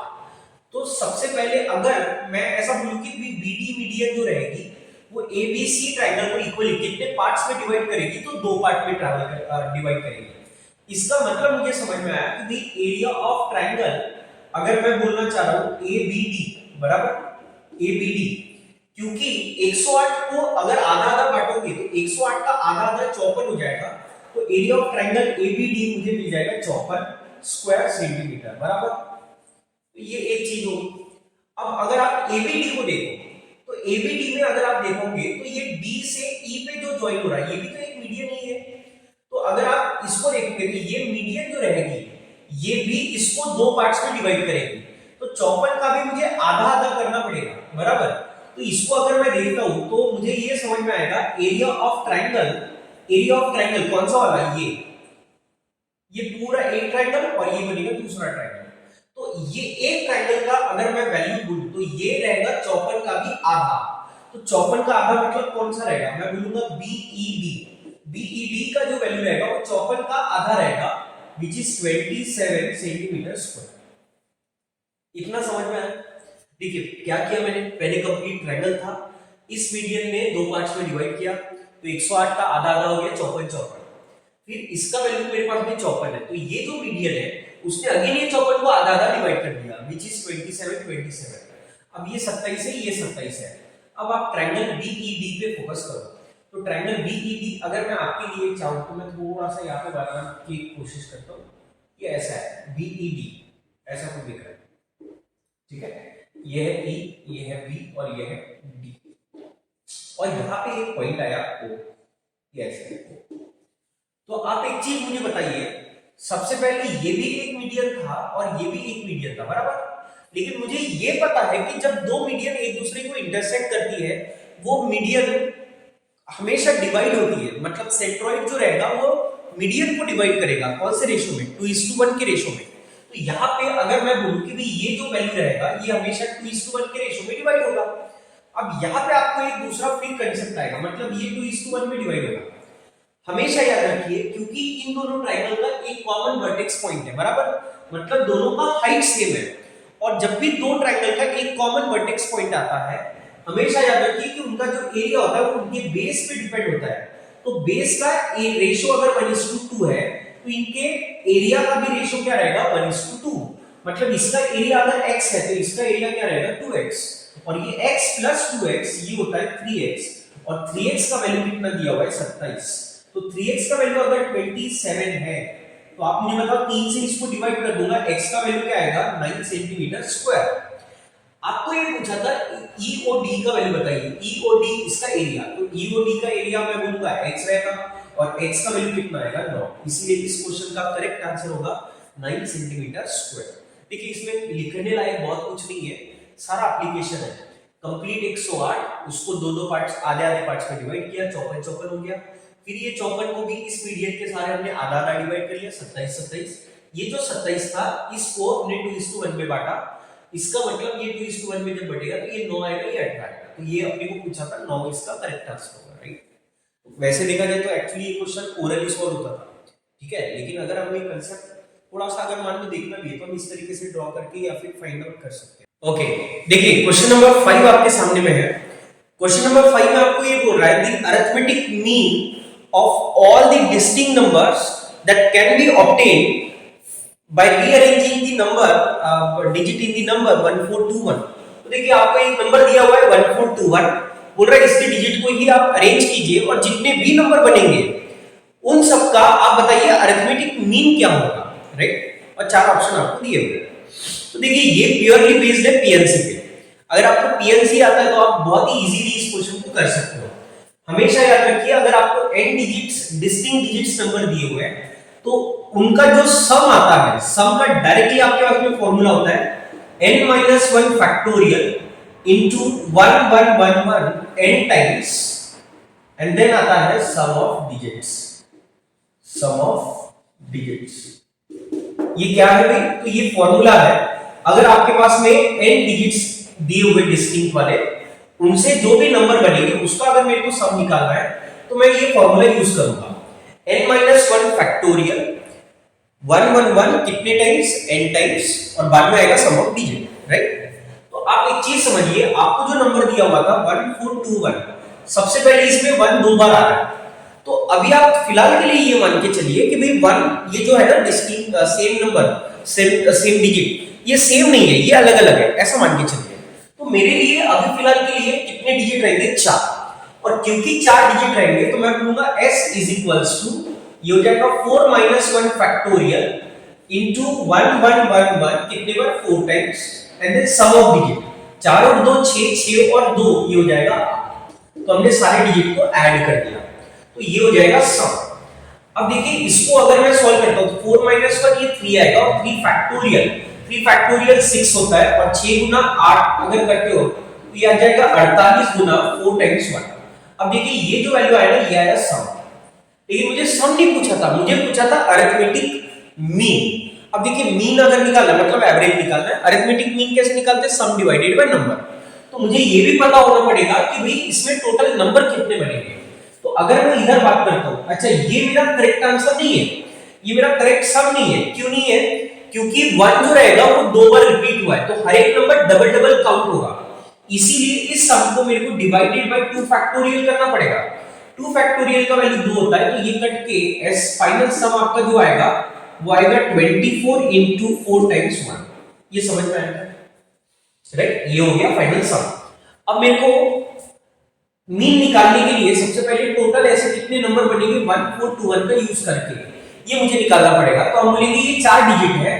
A: तो सबसे पहले अगर मैं ऐसा बोलूं कि बीडी मीडियन जो रहेगी वो एबीसी ट्रायंगल को इक्वली कितने पार्ट्स में डिवाइड करेगी, तो दो पार्ट में डिवाइड करेगी। इसका मतलब मुझे समझ में आया कि भाई एरिया ऑफ ट्रायंगल अगर मैं बोलना चाह रहा हूं एबीडी बराबर एबीडी, क्योंकि 108 को अगर आधा आधा बांटोगे तो 108 का आधा आधा 54 हो जाएगा। तो एरिया ऑफ ट्रायंगल एबीडी मुझे मिल जाएगा 54 स्क्वायर सेंटीमीटर बराबर। तो ये एक चीज होगी। अब अगर आप एबीडी को देखो तो एबीडी में अगर आप देखोगे तो ये डी से ई पे जो ज्वाइन हो रहा है ये भी तो एक मीडियन ही है। तो अगर आप इसको देखोगे तो ये मीडियन जो रहेगी ये भी इसको दो पार्ट्स में डिवाइड करेगी। तो 54 का भी मुझे आधा आधा करना पड़ेगा बराबर। तो इसको अगर मैं देखता हूं तो मुझे ये समझ में आएगा एरिया ऑफ ट्रायंगल कौन सा वाला, ये पूरा एक ट्रायंगल और ये बनेगा दूसरा ट्रायंगल। तो ये एक ट्रायंगल का अगर मैं वैल्यू बोलूं तो ये रहेगा 54 का भी आधा। तो 54 का आधा मतलब कौन सा रहेगा, मैं बोलूंगा बीईडी का जो वैल्यू रहेगा वो 54 का आधा रहेगा, विच इज 27 सेंटीमीटर स्क्वायर। इतना समझ में आया। देखिए क्या किया मैंने, पहले कंप्लीट ट्रायंगल था, इस मीडियन ने दो पार्ट्स में डिवाइड किया तो 108 का आधा आधा हो गया 54। फिर इसका वैल्यू मेरे पास में 54 है, तो ये जो मीडियन है उसने अगेन ये 54 को आधा आधा डिवाइड कर दिया, विच इज 27। अब ये 27 है, ये 27 है। अब आप ट्रायंगल बीईडी पे फोकस करो। तो ट्रायंगल बीईडी अगर मैं आपके लिए चाहूं तो मैं थोड़ा सा यहाँ पे बनाने की कोशिश करता हूँ। ये ऐसा है बीईडी, ऐसा कुछ दिख रहा है, ठीक है। ये है ई, ये है बी और ये है डी, और यहाँ पे एक पॉइंट आया ओ, ये ऐसे। तो आप एक चीज मुझे बताइए, सबसे पहले ये भी एक मीडियन था और ये भी एक मीडियन था बराबर। लेकिन मुझे ये पता है कि जब दो मीडियन एक दूसरे को इंटरसेक्ट करती है वो मीडियन हमेशा डिवाइड होती है। मतलब सेंट्रोइड जो रहेगा वो मीडियन को डिवाइड करेगा, कौन से रेशो में, 2:1 के रेशो में। तो यहाँ पे अगर मैं बोलूं कि भाई ये जो वैल्यू रहेगा ये हमेशा 2:1 के रेशो में डिवाइड होगा। अब यहाँ पे आपको एक दूसरा फिर कंसेप्ट आएगा, मतलब ये 2:1 में डिवाइड होगा। हमेशा याद रखिए क्योंकि इन दोनों ट्रायंगल का एक कॉमन वर्टेक्स पॉइंट है बराबर, मतलब दोनों का हाइट सेम है। और जब भी दो ट्रायंगल का एक कॉमन वर्टेक्स पॉइंट आता है हमेशा याद रखिए कि उनका जो एरिया होता है वो उनके बेस पे डिपेंड होता है। तो बेस का रेशो अगर 1:2 है तो इनके एरिया का भी रेशो क्या रहेगा, 1:2। मतलब इसका एरिया अगर x है तो इसका एरिया क्या रहेगा, 2x, और ये x + 2x ये होता है 3x, और 3x का वैल्यू कितना दिया हुआ है, 27। तो 3x का वैल्यू अगर 27 है तो आप मुझे बताओ 3 से इसको डिवाइड कर दूंगा, x का वैल्यू क्या आएगा, 9 सेंटीमीटर स्क्वायर। आपको ये पूछा था EOD का वैल्यू बताइए, EOD इसका एरिया। तो EOD का एरिया मैं बोलूंगा x रहेगा और x का वैल्यू कितना आएगा, 9। इसलिए इस क्वेश्चन का करेक्ट आंसर होगा 9 सेंटीमीटर स्क्वायर। देखिए इसमें लिखने लायक बहुत कुछ नहीं है, सारा एप्लीकेशन है। कंप्लीट 108 उसको दो पार्ट्स, आधे आधे पार्ट्स में डिवाइड किया, 54 हो गया। फिर ये 54 को भी इस मीडियन के सारे हमने आधा आधा डिवाइड कर लिया, 27। ये जो 27 था इसको हमने 2:1 में बांटा। इसका मतलब ये 2:1 में जब बटेगा तो ये 9 आएगा, ये 18 आएगा। तो ये अपने को पूछा था 9 इसका करेक्ट आंसर होगा, राइट। वैसे देखा जाए तो एक्चुअली ये क्वेश्चन ओरली सॉल्व होता था, ठीक है। लेकिन अगर हमें कंसेप्ट थोड़ा सा अगर मान लो देखना भी है तो हम इस तरीके से ड्रॉ करके या फिर फाइंड आउट कर सकते हैं। ओके देखिए क्वेश्चन नंबर 5 आपके सामने में है। क्वेश्चन नंबर 5 में आपको ये बोल रहा है the arithmetic mean of all the distinct numbers that can be obtained by rearranging the number digit in the number 1421। तो देखिए आपको एक नंबर दिया हुआ है 1421, बोल रहा है इसके डिजिट को ही आप अरेंज कीजिए और जितने भी नंबर बनेंगे उन सब का आप बताइए अरिथमेटिक मीन क्या होगा, राइट। और 4 ऑप्शन आपको दिए हुए हैं। तो देखिए ये प्योरली बेस्ड है पीएनसी पे। अगर आपको पीएनसी आता है तो आप बहुत ही इजीली इस क्वेश्चन को कर सकते हो। हमेशा याद रखिए, अगर आपको n digits distinct digits number दिए हुए हैं तो उनका जो सम आता है, सम का डायरेक्टली आपके पास में फॉर्मूला होता है n minus one factorial into 1111 n times and then आता है sum of digits, sum of digits. ये क्या है भाई? तो ये फॉर्मूला है, अगर आपके पास में n डिजिट्स दिए हुए डिस्टिंक्ट वाले, उनसे जो भी नंबर बनेंगे उसका अगर मेरे को सम निकालना है तो मैं ये फॉर्मूला यूज करूंगा, n माइनस वन फैक्टोरियल 111 कितने टाइम्स, n टाइम्स, और बाद में आएगा सम ऑफ डिजिट, राइट। तो आप एक चीज समझिए, आपको जो नंबर दिया हुआ था 1421, सबसे पहले इसमें 1 दो बार आ रहा है, तो अभी आप फिलहाल के लिए ये मान के चलिए कि भाई 1 ये जो है ना distinct same number, same digit, ये सेम नहीं है, ये अलग अलग है, ऐसा मान के चलिए। तो मेरे लिए अभी फिलहाल के लिए कितने डिजिट रहेंगे? 4, और क्योंकि 4 डिजिट रहेंगे तो मैं बोलूंगा s इज इक्वल्स टू, ये हो जाएगा 4 माइनस 1 फैक्टोरियल इनटू 1111 कितने बार? 4 times, and then sum of digit, 4 और 2 6, 6 और 2 ये हो जाएगा 8। तो हमने सारे डिजिट को ऐड कर दिया, तो ये हो जाएगा सम। अब देखिए इसको अगर मैं सॉल्व करता हूं तो 4 माइनस 1 ये 3 आएगा, और 3 फैक्टोरियल, 3 फैक्टोरियल 6 होता है, और 6 गुना 8 अगर करते हो तो ये आ जाएगा 48 गुना 4 टाइम्स 1। अब देखिए ये जो वैल्यू आया ना, ये आया सम, लेकिन मुझे सम नहीं पूछा था, मुझे पूछा था अरिथमेटिक मीन। अब देखिए मीन अगर निकालना मतलब एवरेज निकालना है, अरिथमेटिक मीन कैसे निकालते हैं? सम डिवाइडेड बाय नंबर। तो मुझे ये भी पता होना पड़ेगा कि भाई इसमें टोटल नंबर कितने बनेंगे। तो अगर मैं इधर बात करता हूं, अच्छा ये मेरा करेक्ट आंसर नहीं है, ये मेरा करेक्ट सम नहीं है। क्यों नहीं है? क्योंकि 1 जो रहेगा वो 2 बार रिपीट हुआ है, तो हर एक नंबर डबल डबल काउंट होगा, इसीलिए इस सम को मेरे को डिवाइडेड बाय 2 फैक्टोरियल करना पड़ेगा। 2 फैक्टोरियल का वैल्यू 2 होता है, तो ये कट के एस फाइनल सम आपका जो आएगा वो आएगा 24 into 4 times 1। ये समझ में आएगा, राइट? ये हो गया फाइनल सम। अब मेरे को मीन निकालने के लिए सबसे पहले टोटल ऐसे कितने नंबर बनेंगे 1421 का यूज करके ये मुझे निकालना पड़ेगा। तो हम बोलेंगे ये 4 डिजिट है,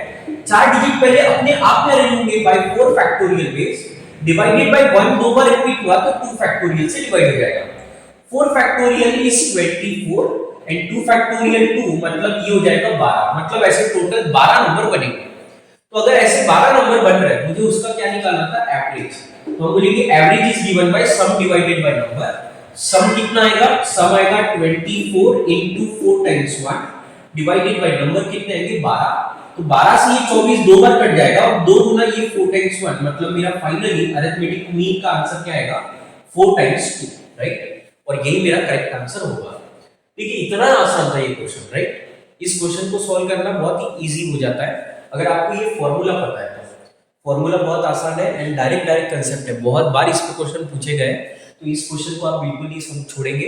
A: 4 डिजिट पहले अपने आप में अरेंज होंगे by 4 factorial base divided by 1, दो बार रिपीट हुआ तो 2 फैक्टोरियल से डिवाइड हो जाएगा। 4 फैक्टोरियल इज 24 एंड 2 फैक्टोरियल 2 मतलब ये हो जाएगा 12, मतलब ऐसे टोटल 12 नंबर बनेंगे। तो अगर ऐसे 12 नंबर बन रहे हैं, मुझे उसका क्या निकालना था? एवरेज। तो हम बोलेंगे average is given by sum divided by number. Sum कितना आएगा? सम आएगा 24 into 4 times 1 divided by number कितने आएंगे? 12। तो 12 से ये 24 दो बार कट जाएगा, और 2 गुना ये 4 times 1 मतलब मेरा फाइनली अरिथमेटिक मीन का आंसर क्या आएगा? 4 times 2, राइट? और यही मेरा करेक्ट आंसर होगा। देखिए इतना आसान था ये क्वेश्चन, राइट? इस क्वेश्चन को सॉल्व करना बहुत ही इजी हो जाता है अगर आपको ये फॉर्मूला पता है। फॉर्मूला बहुत आसान है एंड डायरेक्ट कंसेप्ट है, बहुत बार इस पे क्वेश्चन पूछे गए, तो इस क्वेश्चन को आप बिल्कुल नहीं छोड़ेंगे,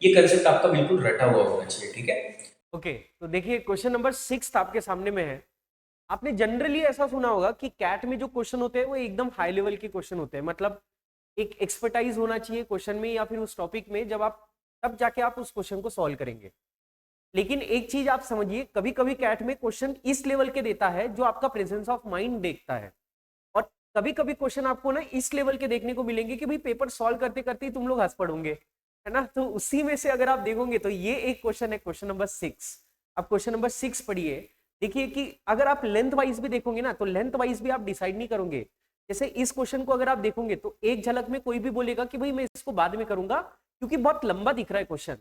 A: ये कंसेप्ट आपका बिल्कुल रटा हुआ होना चाहिए, ठीक है?
B: ओके तो देखिए क्वेश्चन नंबर 6 आपके सामने में है। आपने जनरली ऐसा सुना होगा कि कैट में जो क्वेश्चन होते हैं वो एकदम हाई लेवल के क्वेश्चन होते हैं, मतलब एक एक्सपर्टाइज होना चाहिए क्वेश्चन में या फिर उस टॉपिक में, जब आप तब जाके आप उस क्वेश्चन को सॉल्व करेंगे। लेकिन एक चीज आप समझिए, कभी कभी कैट में क्वेश्चन इस लेवल के देता है जो आपका प्रेजेंस ऑफ माइंड देखता है, और कभी कभी क्वेश्चन आपको ना इस लेवल के देखने को मिलेंगे कि भाई पेपर सॉल्व करते करते ही तुम लोग हंस पड़ोगे, है ना। तो उसी में से अगर आप देखोगे तो ये एक क्वेश्चन है, क्वेश्चन नंबर 6। अब क्वेश्चन नंबर 6 पढ़िए। देखिए कि अगर आप लेंथ वाइज भी देखोगे ना तो लेंथ वाइज भी आप डिसाइड नहीं करोगे। जैसे इस क्वेश्चन को अगर आप देखोगे तो एक झलक में कोई भी बोलेगा कि भाई मैं इसको बाद में करूंगा क्योंकि बहुत लंबा दिख रहा है क्वेश्चन,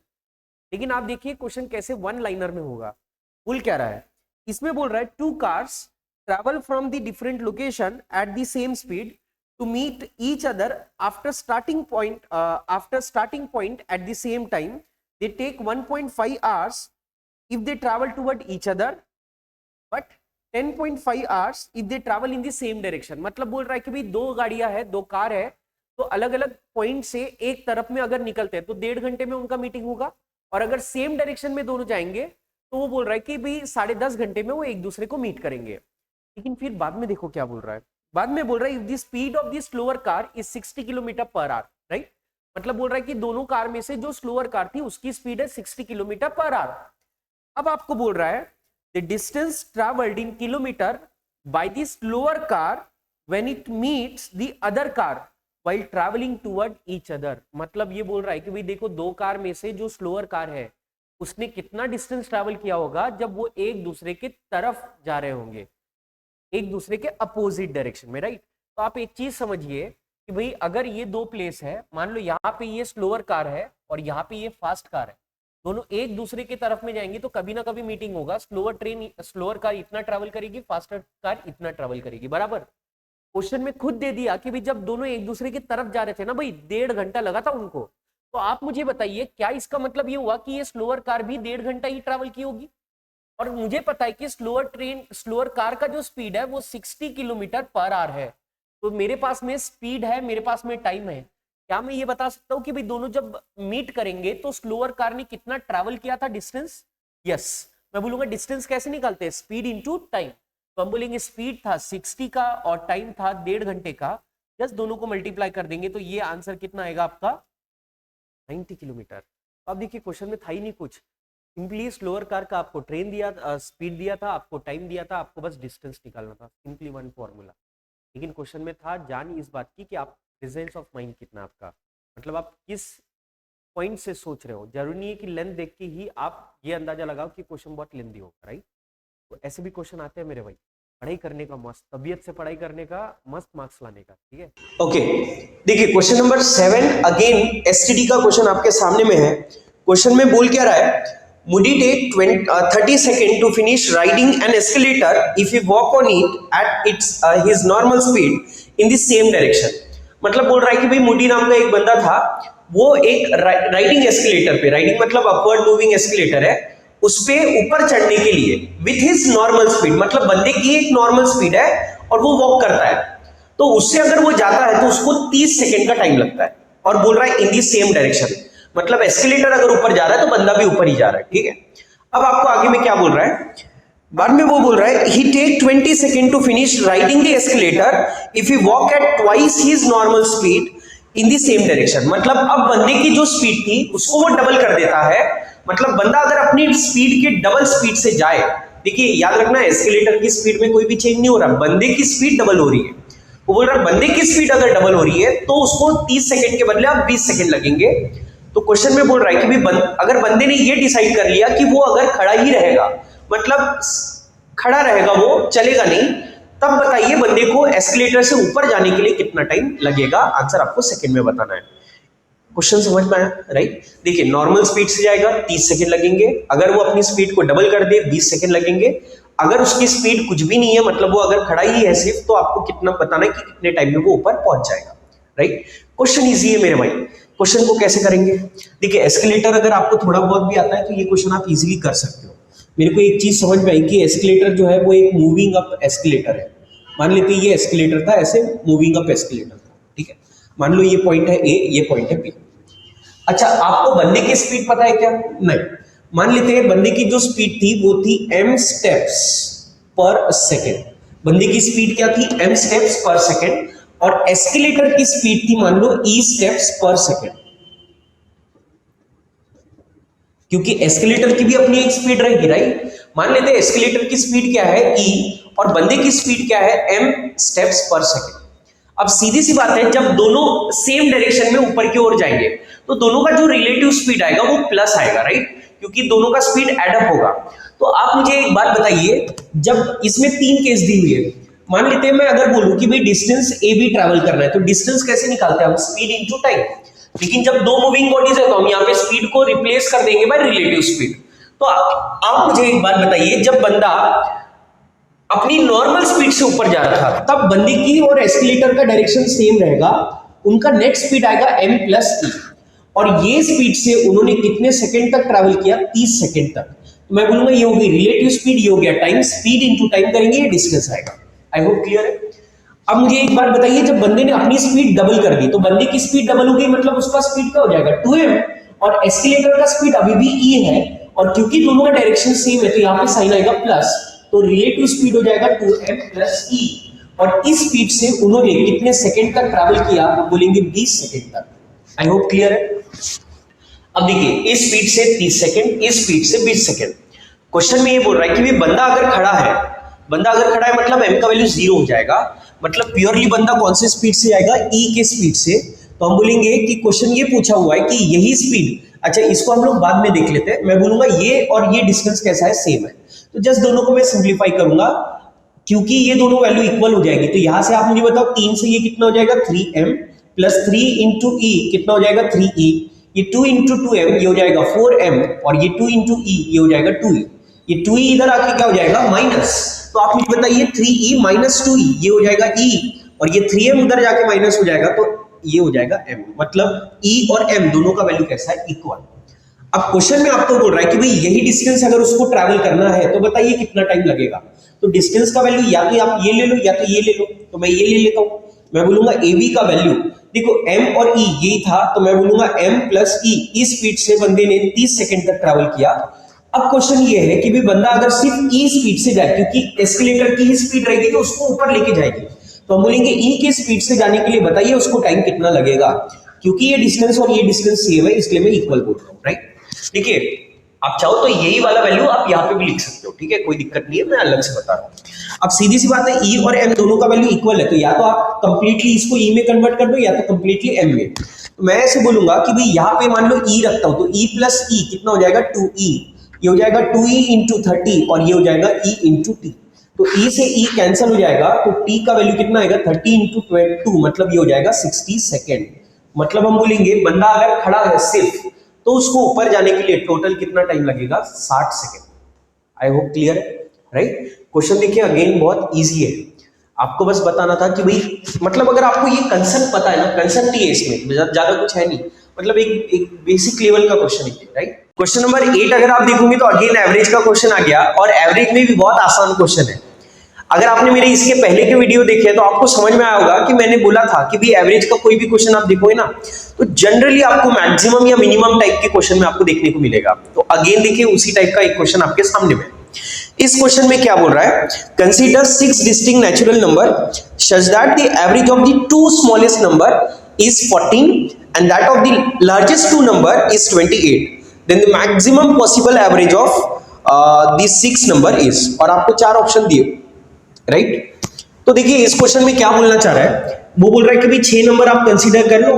B: लेकिन आप देखिए क्वेश्चन कैसे वन लाइनर में होगा। बोल क्या रहा है इसमें? बोल रहा है 2 cars travel from the different location at the same speed to meet each other after starting point at the same time. They take 1.5 hours if they travel toward each other, but 10.5 hours if they travel in the same direction। मतलब बोल रहा है कि भाई दो गाड़ियां है, दो कार है, तो अलग अलग पॉइंट से एक तरफ में अगर निकलते हैं तो 1.5 घंटे में उनका मीटिंग होगा, और अगर सेम डायरेक्शन में दोनों जाएंगे तो वो बोल रहा है कि भाई 10.5 घंटे में वो एक दूसरे को मीट करेंगे। लेकिन फिर बाद में देखो क्या बोल रहा है, बाद में बोल रहा है if the speed of the slower car is 60 kilometre per hour, right? मतलब बोल रहा है कि दोनों कार में से जो स्लोअर कार थी उसकी स्पीड है 60 किलोमीटर पर आवर। अब आपको बोल रहा है the distance travelled in kilometre by the slower car when it meets the other car while traveling toward each other, मतलब ये बोल रहा है कि भाई देखो दो कार में से जो स्लोअर कार है उसने कितना डिस्टेंस ट्रैवल किया होगा जब वो एक दूसरे के तरफ जा रहे होंगे, एक दूसरे के अपोजिट डायरेक्शन में, राइट। तो आप एक चीज समझिए कि भाई अगर ये दो प्लेस है, मान लो यहाँ पे ये स्लोअर कार है और यहाँ पे ये फास्ट कार है, दोनों एक दूसरे की तरफ में जाएंगे तो कभी ना कभी मीटिंग होगा, स्लोअर कार इतना ट्रैवल करेगी, फास्टर कार इतना ट्रैवल करेगी, बराबर। क्वेश्चन में खुद दे दिया कि भाई जब दोनों एक दूसरे की तरफ जा रहे थे ना भाई, 1.5 घंटा लगा था उनको। तो आप मुझे बताइए क्या इसका मतलब ये हुआ कि ये स्लोअर कार भी 1.5 घंटा ही ट्रैवल की होगी? और मुझे पता है कि स्लोअर कार का जो स्पीड है वो 60 किलोमीटर पर आवर है। तो मेरे पास में स्पीड है, मेरे पास में टाइम है, क्या मैं ये बता सकता हूँ कि भाई दोनों जब मीट करेंगे तो स्लोअर कार ने कितना ट्रैवल किया था डिस्टेंस? यस, मैं बोलूंगा डिस्टेंस कैसे निकालते हैं, स्पीड इनटू टाइम। तो हम बोलेंगे स्पीड था 60 का और टाइम था 1.5 घंटे का, जस्ट दोनों को मल्टीप्लाई कर देंगे तो ये आंसर कितना आएगा आपका 90 किलोमीटर। अब देखिए क्वेश्चन में था ही नहीं कुछ, सिंपली स्लोअर कार का आपको ट्रेन दिया, स्पीड दिया था, आपको टाइम दिया था, आपको बस डिस्टेंस निकालना था, सिंपली वन फॉर्मूला। लेकिन क्वेश्चन में था जान इस बात की कि आप प्रेजेंस ऑफ माइंड कितना आपका, मतलब आप किस पॉइंट से सोच रहे हो। जरूरी नहीं है कि लेंथ देख के ही आप ये अंदाजा लगाओ कि क्वेश्चन बहुत लेंथी होगा, राइट। तो ऐसे भी क्वेश्चन आते हैं मेरे भाई, पढ़ाई करने का मस्त, तबीयत से पढ़ाई करने का, मस्त मार्क्स लाने का, ठीक है।
A: ओके, देखिए क्वेश्चन नंबर 7 अगेन एसटीडी का क्वेश्चन आपके सामने में है। क्वेश्चन में बोल क्या रहा है, would it take 30 seconds to finish riding an escalator if he walk on it at his normal speed in the same direction। मतलब बोल रहा है कि भाई मुडी नाम का एक बंदा था, वो एक राइडिंग एस्केलेटर पे, राइडिंग मतलब अपवर्ड मूविंग एस्केलेटर है, उस पे ऊपर चढ़ने के लिए विथ हिज नॉर्मल स्पीड, मतलब बंदे की एक नॉर्मल स्पीड है और वो वॉक करता है, तो उससे अगर वो जाता है तो उसको 30 सेकंड का टाइम लगता है। और बोल रहा है इन दी सेम डायरेक्शन, मतलब एस्केलेटर अगर ऊपर जा रहा है तो बंदा भी ऊपर ही जा रहा है, ठीक है। अब आपको आगे में क्या बोल रहा है, बाद में वो बोल रहा है he take 20 seconds to finish riding the escalator if he walk at twice his normal speed in the same direction। मतलब अब बंदे की जो स्पीड थी उसको वो डबल कर देता है, मतलब बंदा अगर अपनी स्पीड के डबल स्पीड से जाए, देखिए याद रखना एस्केलेटर की स्पीड में कोई भी चेंज नहीं हो रहा, बंदे की स्पीड डबल हो रही है। वो बोल रहा है बंदे की स्पीड अगर डबल हो रही है तो उसको 30 सेकंड के बदले अब 20 सेकंड लगेंगे। तो क्वेश्चन में बोल रहा है कि भाई अगर बंदे ने ये डिसाइड कर लिया कि वो अगर खड़ा ही रहेगा, मतलब खड़ा रहेगा, वो चलेगा नहीं, तब बताइए बंदे को एस्केलेटर से ऊपर जाने के लिए कितना टाइम लगेगा। आंसर आपको सेकंड में बताना है। क्वेश्चन समझ में आया, राइट। देखिए नॉर्मल स्पीड से जाएगा 30 सेकंड लगेंगे, अगर वो अपनी स्पीड को डबल कर दे 20 सेकंड लगेंगे, अगर उसकी स्पीड कुछ भी नहीं है, मतलब वो अगर खड़ा ही है सिर्फ, तो आपको कितना बताना है कि कितने टाइम में वो ऊपर पहुंच जाएगा, राइट। क्वेश्चन इजी है मेरे भाई। क्वेश्चन को कैसे करेंगे, देखिए एस्केलेटर अगर आपको थोड़ा बहुत भी आता है तो ये क्वेश्चन आप इजीली कर सकते हो। मेरे को एक चीज समझ में आई कि एस्केलेटर जो है वो एक मूविंग अप एस्केलेटर है। मान लेते हैं ये एस्केलेटर था, ऐसे मूविंग अप एस्केलेटर था, ठीक है। मान लो ये पॉइंट है ए, ये पॉइंट है बी। अच्छा, आपको बंदे की स्पीड पता है क्या? नहीं। मान लेते हैं बंदे की जो स्पीड थी वो थी m स्टेप्स पर सेकेंड। बंदे की स्पीड क्या थी? m स्टेप्स पर सेकेंड। और एस्केलेटर की स्पीड थी मान लो e स्टेप्स पर सेकेंड, क्योंकि एस्केलेटर की भी अपनी एक स्पीड रहेगी, राइट। मान लेते हैं एस्केलेटर की स्पीड क्या है e और बंदे की स्पीड क्या है m स्टेप्स पर सेकेंड। अब सीधी सी बात है, जब दोनों सेम डायरेक्शन में ऊपर की ओर जाएंगे तो दोनों का जो रिलेटिव स्पीड आएगा वो प्लस आएगा, राइट, क्योंकि दोनों का स्पीड एड अप होगा। तो आप मुझे एक बात बताइए, जब इसमें 3 केस दी हुई है, मान लेते हैं मैं अगर बोलूं कि भाई डिस्टेंस ए बी ट्रैवल करना है, तो डिस्टेंस कैसे निकालते हैं हम? Speed into time. लेकिन जब दो मूविंग बॉडीज है तो हम यहाँ पे स्पीड को रिप्लेस कर देंगे बाय रिलेटिव स्पीड। तो आप मुझे एक बात बताइए, जब बंदा अपनी नॉर्मल स्पीड से ऊपर जा रहा था तब बंदे की और एस्केलेटर का डायरेक्शन सेम रहेगा, उनका नेट स्पीड आएगा m प्लस e, और ये स्पीड से उन्होंने कितने सेकंड तक ट्रैवल किया? 30 सेकंड तक। तो मैं बोलूंगा ये होगी रिलेटिव स्पीड, ये हो गया टाइम, स्पीड इनटू टाइम करेंगे, ये डिस्टेंस आएगा। आई होप क्लियर है। अब मुझे एक बात बताइए, जब बंदे ने अपनी स्पीड डबल कर दी तो बंदे की स्पीड डबल हो गई, मतलब उसका स्पीड क्या हो जाएगा? 2m, और एस्केलेटर का स्पीड अभी भी e है, और क्योंकि दोनों का डायरेक्शन सेम है तो यहाँ पे साइन आएगा प्लस, तो रिलेटिव स्पीड हो जाएगा 2m प्लस e, और इस स्पीड से उन्होंने कितने सेकंड तक ट्रैवल किया? बोलेंगे 20 सेकंड तक। आई होप क्लियर है। अब देखिए इस स्पीड से 30 सेकंड, इस स्पीड से 20 सेकंड। क्वेश्चन में ये बोल रहा है कि भी बंदा अगर खड़ा है मतलब m का वैल्यू 0 हो जाएगा, मतलब प्योरली बंदा कौन से स्पीड से जाएगा, ई के स्पीड से। तो हम बोलेंगे कि क्वेश्चन ये पूछा हुआ है कि यही स्पीड, अच्छा इसको हम लोग बाद में देख लेते हैं। मैं बोलूंगा ये और ये डिस्टेंस कैसा है, सेम है। तो जस्ट दोनों को मैं सिंप्लीफाई करूंगा क्योंकि ये दोनों वैल्यू इक्वल हो जाएगी। तो यहां से आप मुझे बताओ 3 से ये कितना हो जाएगा 3m प्लस 3 इंटू ई कितना हो जाएगा 3e, ये 2 इंटू 2m ये हो जाएगा 4m और ये 2 इंटू ई ये हो जाएगा 2e। ये 2e इधर आके क्या हो जाएगा माइनस, तो आप मुझे बताइए 3e माइनस 2e ये हो जाएगा e और ये 3m उधर जाके माइनस हो जाएगा तो ये हो जाएगा m। मतलब e और m दोनों का वैल्यू कैसा है, इक्वल। अब क्वेश्चन में आपको बोल रहा है कि भाई यही डिस्टेंस अगर उसको ट्रैवल करना है तो बताइए कितना टाइम लगेगा। तो डिस्टेंस का वैल्यू या तो आप ये ले लो या तो ये ले लो, तो मैं ये ले लेता हूं। मैं बोलूंगा AB का वैल्यू, देखो m और e यही था तो मैं बोलूंगा m प्लस e, इस स्पीड से बंदे ने 30 सेकंड तक ट्रैवल किया। अब क्वेश्चन ये है कि भाई बंदा अगर सिर्फ e स्पीड से जाए, क्योंकि एस्केलेटर की ही स्पीड रहेगी तो उसको ऊपर लेके जाएगी, तो हम बोलेंगे e के स्पीड से जाने के लिए बताइए उसको टाइम कितना लगेगा। क्योंकि ये डिस्टेंस और ये डिस्टेंस सेम है इसलिए मैं इक्वल बोल रहा हूं, राइट। देखिए आप चाहो तो यही वाला वैल्यू आप यहाँ पे भी लिख सकते हो, ठीक है, कोई दिक्कत नहीं है, मैं अलग से बता रहा हूँ। अब सीधी सी बात है e और m दोनों का वैल्यू इक्वल है, तो या तो आप कंप्लीटली इसको e में कन्वर्ट कर दो या तो कंप्लीटली m में। तो मैं ऐसे बोलूंगा कि भाई यहाँ पे मान लो e रखता हूं तो e प्लस e कितना हो जाएगा 2e, ये हो जाएगा 2e इंटू 30 और ये हो जाएगा e इंटू t। तो e से e कैंसिल हो जाएगा तो t का वैल्यू कितना आएगा 30 इंटू 2, मतलब ये हो जाएगा 60 सेकेंड। मतलब हम बोलेंगे बंदा अगर खड़ा है सिर्फ तो उसको ऊपर जाने के लिए टोटल कितना टाइम लगेगा 60 सेकेंड। आई होप क्लियर है, राइट। क्वेश्चन देखिए अगेन बहुत इजी है, आपको बस बताना था कि भाई मतलब अगर आपको ये कंसेप्ट पता है ना, कंसेप्ट ही है इसमें, ज्यादा कुछ है नहीं, मतलब एक बेसिक लेवल का क्वेश्चन है, राइट। क्वेश्चन नंबर 8 अगर आप देखोगे तो अगेन एवरेज का क्वेश्चन आ गया और एवरेज में भी बहुत आसान क्वेश्चन है। अगर आपने मेरे इसके पहले के वीडियो देखे तो आपको समझ में आया होगा कि मैंने बोला था कि भी एवरेज का कोई भी क्वेश्चन आप देखोगे ना तो जनरली आपको मैक्सिमम या मिनिमम टाइप के क्वेश्चन में आपको देखने को मिलेगा। तो अगेन देखिए उसी टाइप का एक क्वेश्चन आपके सामने में। इस क्वेश्चन में क्या बोल रहा है, consider 6 distinct natural number such that the average of the two smallest number is 14 and that of the largest two number is 28, then the maximum possible average of the 6 number is, और आपको 4 option दिए, right. तो देखिए इस question में क्या बोलना चाह रहा है, वो बोल रहा है कि भाई 6 नंबर आप कंसीडर कर लो।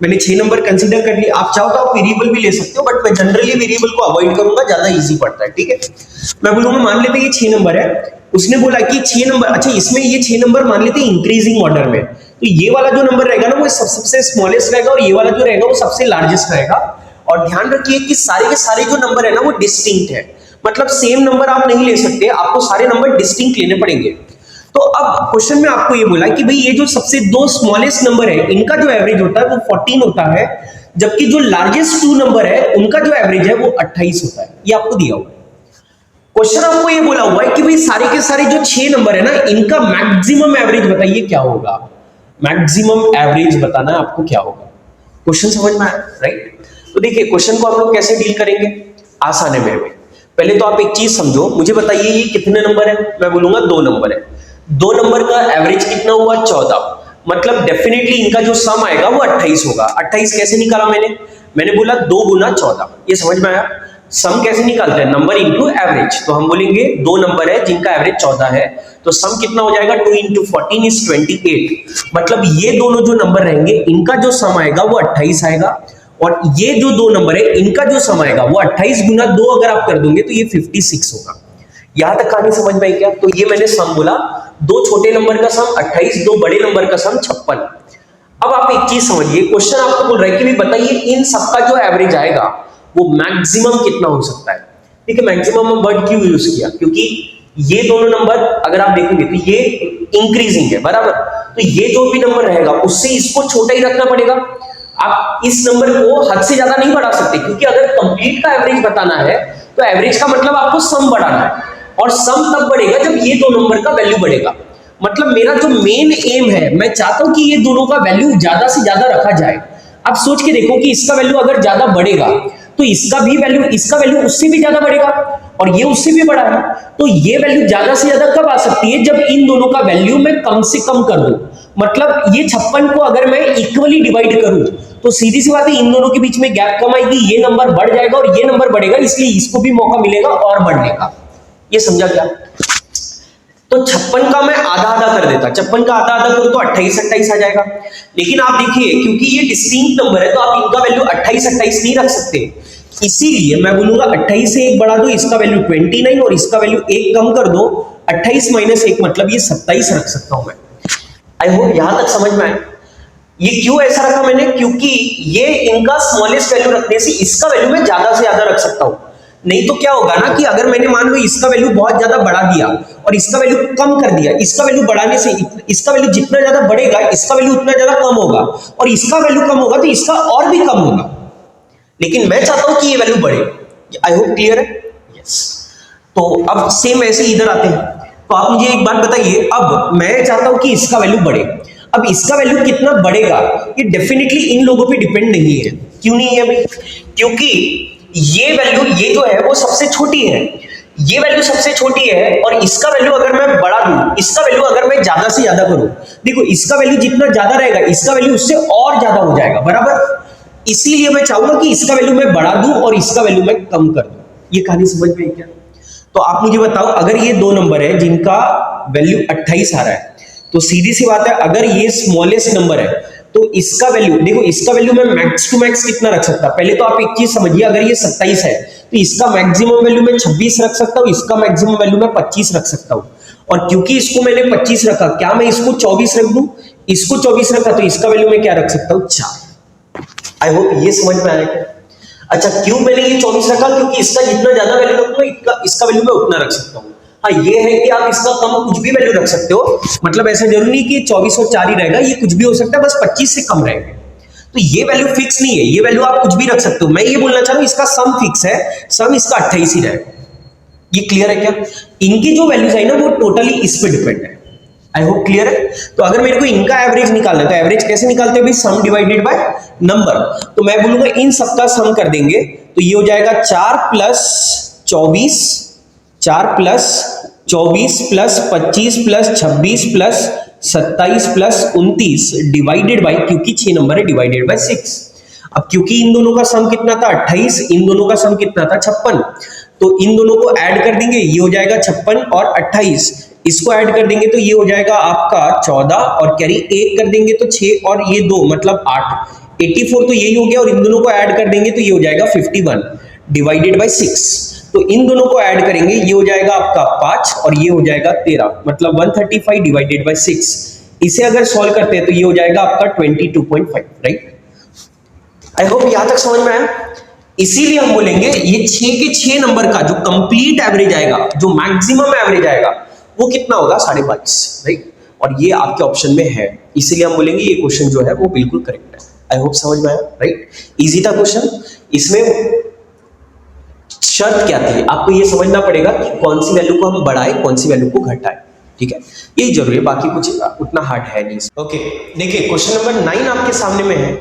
A: मैंने 6 नंबर कंसीडर कर लिए, आप चाहो तो आप वेरिएबल भी ले सकते हो बट मैं जनरली वेरिएबल को अवॉइड करूंगा, ज्यादा इजी पड़ता है, ठीक है। मैं बोलूंगा मान लेते हैं ये 6 नंबर है, उसने बोला कि 6 नंबर, अच्छा इसमें ये 6 नंबर मान लेते हैं इंक्रीजिंग ऑर्डर में, तो ये वाला जो नंबर रहेगा ना वो सबसे स्मॉलेस्ट रहेगा और ये वाला जो रहेगा वो सबसे लार्जेस्ट रहेगा। और ध्यान रखिए कि सारे के सारे जो नंबर है ना वो डिस्टिंक्ट है, मतलब सेम नंबर आप नहीं ले सकते, आपको सारे नंबर डिस्टिंक्ट लेने पड़ेंगे। तो अब क्वेश्चन में आपको ये बोला कि भाई ये जो सबसे 2 स्मॉलेस्ट नंबर है इनका जो एवरेज होता है वो 14 होता है, जबकि जो लार्जेस्ट 2 नंबर है उनका जो एवरेज है वो 28 होता है, ये आपको दिया हुआ है। क्वेश्चन आपको ये बोला हुआ है कि भाई सारे के सारे जो 6 नंबर है ना इनका मैक्सिमम एवरेज बताइए क्या होगा, मैक्सिमम एवरेज बताना है आपको क्या होगा। क्वेश्चन समझ में आया, राइट। तो देखिए क्वेश्चन को आप लोग कैसे डील करेंगे, आसान है मेरे में। पहले तो आप एक चीज समझो, मुझे बताइए ये कितने नंबर है, मैं बोलूंगा 2 नंबर है, 2 नंबर का एवरेज कितना हुआ 14, मतलब डेफिनेटली इनका जो सम आएगा वो 28 होगा। 28 कैसे निकाला मैंने बोला 2 गुना 14, ये समझ में आया। सम कैसे निकालते हैं, नंबर इंटू एवरेज, तो हम बोलेंगे 2 नंबर है जिनका एवरेज 14 है तो सम कितना हो जाएगा 2 इंटू 14 इज 28, मतलब ये दोनों जो नंबर रहेंगे इनका जो सम आएगा वो 28 आएगा और ये जो 2 नंबर है इनका जो सम आएगा वो 28 गुना 2 अगर आप कर दोगे तो ये 56 होगा। यहां तक कहानी समझ में आई क्या, तो ये मैंने सम बोला, 2 छोटे नंबर का सम 28, 2 बड़े नंबर का सम 56। अब आप एक चीज समझिए, क्वेश्चन आपको बोल रहा है कि भी बताइए इन सबका जो एवरेज आएगा वो मैक्सिमम कितना हो सकता है। ठीक है, मैक्सिमम वर्ड क्यों यूज किया, क्योंकि ये दोनों नंबर अगर आप देखोगे तो ये इंक्रीजिंग है, बराबर, तो ये जो भी नंबर रहेगा उससे इसको छोटा ही रखना पड़ेगा। आप इस नंबर को हद से ज्यादा नहीं बढ़ा सकते, क्योंकि अगर कंप्लीट का एवरेज बताना है तो एवरेज का मतलब आपको सम बढ़ाना है, और सम तब बढ़ेगा जब ये 2 नंबर का वैल्यू बढ़ेगा। मतलब मेरा जो मेन एम है, मैं चाहता हूं कि ये दोनों का वैल्यू ज्यादा से ज्यादा रखा जाए। आप सोच के देखो कि इसका वैल्यू अगर ज्यादा बढ़ेगा तो इसका वैल्यू उससे भी ज्यादा बढ़ेगा, और ये उससे भी बड़ा है, तो ये वैल्यू ज्यादा से ज्यादा कब आ सकती है, जब इन दोनों का वैल्यू मैं कम से कम कर दूं। मतलब ये 56 को अगर मैं इक्वली डिवाइड करूं तो सीधी सी बात है इन दोनों के बीच में गैप कम आएगी, ये नंबर बढ़ जाएगा और ये नंबर बढ़ेगा, इसलिए इसको भी मौका मिलेगा और बढ़ने का। ये समझा क्या? तो 56 का मैं आधा आधा कर देता, 56 का आधा आधा करूं तो 28 28 आ जाएगा। लेकिन आप देखिए क्योंकि ये डिस्टिंक्ट नंबर है तो आप इनका वैल्यू 28 28 नहीं रख सकते, इसीलिए मैं बोलूंगा 28 से 1 बढ़ा दो, इसका वैल्यू 29 और इसका वैल्यू 1 कम कर दो, 28 माइनस 1 मतलब ये 27 रख सकता हूं मैं। आई होप यहां तक समझ में आए। ये क्यों ऐसा रखा मैंने, क्योंकि ये इनका स्मॉलेस्ट वैल्यू रखने से इसका वैल्यू मैं ज्यादा से ज्यादा रख सकता हूं। नहीं तो क्या होगा ना कि अगर मैंने मान लो इसका वैल्यू बहुत ज्यादा बढ़ा दिया और इसका वैल्यू कम कर दिया, इसका वैल्यू बढ़ाने से इसका वैल्यू जितना ज्यादा बढ़ेगा इसका वैल्यू उतना ज्यादा कम होगा, और इसका वैल्यू कम होगा तो इसका और भी कम होगा। लेकिन मैं चाहता हूं कि ये वैल्यू बढ़े। आई होप क्लियर है। यस। तो अब सेम ऐसे इधर आते हैं, तो आप मुझे एक बात बताइए, अब मैं चाहता हूं कि इसका वैल्यू बढ़े। अब इसका वैल्यू कितना बढ़ेगा ये डेफिनेटली इन लोगों पे डिपेंड नहीं है। क्यों नहीं है भाई? क्योंकि ये वैल्यू ये जो है वो सबसे छोटी है, ये वैल्यू सबसे छोटी है, और इसका वैल्यू अगर मैं बढ़ा दूं, इसका वैल्यू अगर मैं ज्यादा से ज्यादा करूं, देखो इसका वैल्यू जितना ज्यादा रहेगा इसका वैल्यू उससे और ज्यादा हो जाएगा, बराबर। इसीलिए मैं चाहूंगा कि इसका वैल्यू मैं बढ़ा दूं और इसका वैल्यू मैं कम कर दूं। ये कहानी समझ में आई क्या? तो आप मुझे बताओ, अगर ये दो नंबर है जिनका वैल्यू 28 आ रहा है, तो सीधी सी बात है अगर ये स्मॉलेस्ट नंबर है तो इसका वैल्यू, देखो इसका वैल्यू मैं मैक्स टू मैक्स कितना रख सकता, पहले तो आप एक चीज समझिए, अगर ये 27 है तो इसका मैक्सिमम वैल्यू मैं 26 रख सकता हूं, इसका मैक्सिमम वैल्यू मैं 25 रख सकता हूं। और क्योंकि इसको मैंने 25 रखा, क्या मैं इसको 24 रख दूं? इसको 24 रखा तो इसका वैल्यू मैं क्या रख सकता हूं? 4। आई होप ये समझ में आया क्या? अच्छा, क्यों मैंने ये 24 रखा? क्योंकि इसका जितना ज्यादा वैल्यू रखूंगा इसका वैल्यू मैं उतना रख सकता हूं। हाँ, ये है कि आप इसका कम कुछ भी वैल्यू रख सकते हो, मतलब ऐसा जरूरी नहीं कि 24 और 4 ही रहेगा, ये कुछ भी हो सकता है, बस 25 से कम रहेगा। तो ये वैल्यू फिक्स नहीं है, ये वैल्यू आप कुछ भी रख सकते हो। मैं ये बोलना चाह रहा हूं इसका सम फिक्स है, सम इसका 28 ही रहेगा। ये क्लियर है क्या? इनकी जो वैल्यूज है ना वो टोटली इस पे डिपेंड है। आई होप क्लियर है। तो अगर मेरे को इनका एवरेज निकालना है तो एवरेज कैसे निकालते हैं भाई? सम डिवाइडेड बाय नंबर। तो मैं बोलूंगा इन सबका सम कर देंगे तो ये हो जाएगा 4 plus 24 plus 25 plus 26 plus 27 plus 29 divided by, क्योंकि 6 नंबर है, डिवाइडेड बाय 6। अब क्योंकि इन दोनों का सम कितना था 28, इन दोनों का सम कितना था 56, तो इन दोनों को ऐड कर देंगे, ये हो जाएगा 56 और 28, इसको ऐड कर देंगे तो ये हो जाएगा आपका 14 और कैरी 1 कर देंगे तो 6 और ये 2 मतलब 8, 84 तो यही हो गया, और इन दोनों को ऐड कर देंगे तो ये हो जाएगा 51 डिवाइडेड बाय 6। तो इन दोनों को ऐड करेंगे, ये हो जाएगा आपका 5 और ये हो जाएगा 13, मतलब 135 डिवाइडेड बाय 6। इसे अगर सॉल्व करते हैं तो ये हो जाएगा आपका 22.5, राइट। आई होप यहां तक समझ में आया। इसीलिए हम बोलेंगे ये 6 के 6 नंबर का जो कंप्लीट एवरेज आएगा, जो मैक्सिमम एवरेज आएगा वो कितना होगा? 22.5, राइट। और ये आपके ऑप्शन में है, इसीलिए हम बोलेंगे ये क्वेश्चन जो है वो बिल्कुल करेक्ट है। आई होप समझ में आया, राइट। इजी था क्वेश्चन। इसमें शर्त क्या थी, आपको ये समझना पड़ेगा कि कौन सी वैल्यू को हम बढ़ाए, कौन सी वैल्यू को घटाए, ठीक है। यही जरूरी है, बाकी कुछ उतना हार्ड है नहीं। ओके, देखिए क्वेश्चन नंबर 9 आपके सामने में है।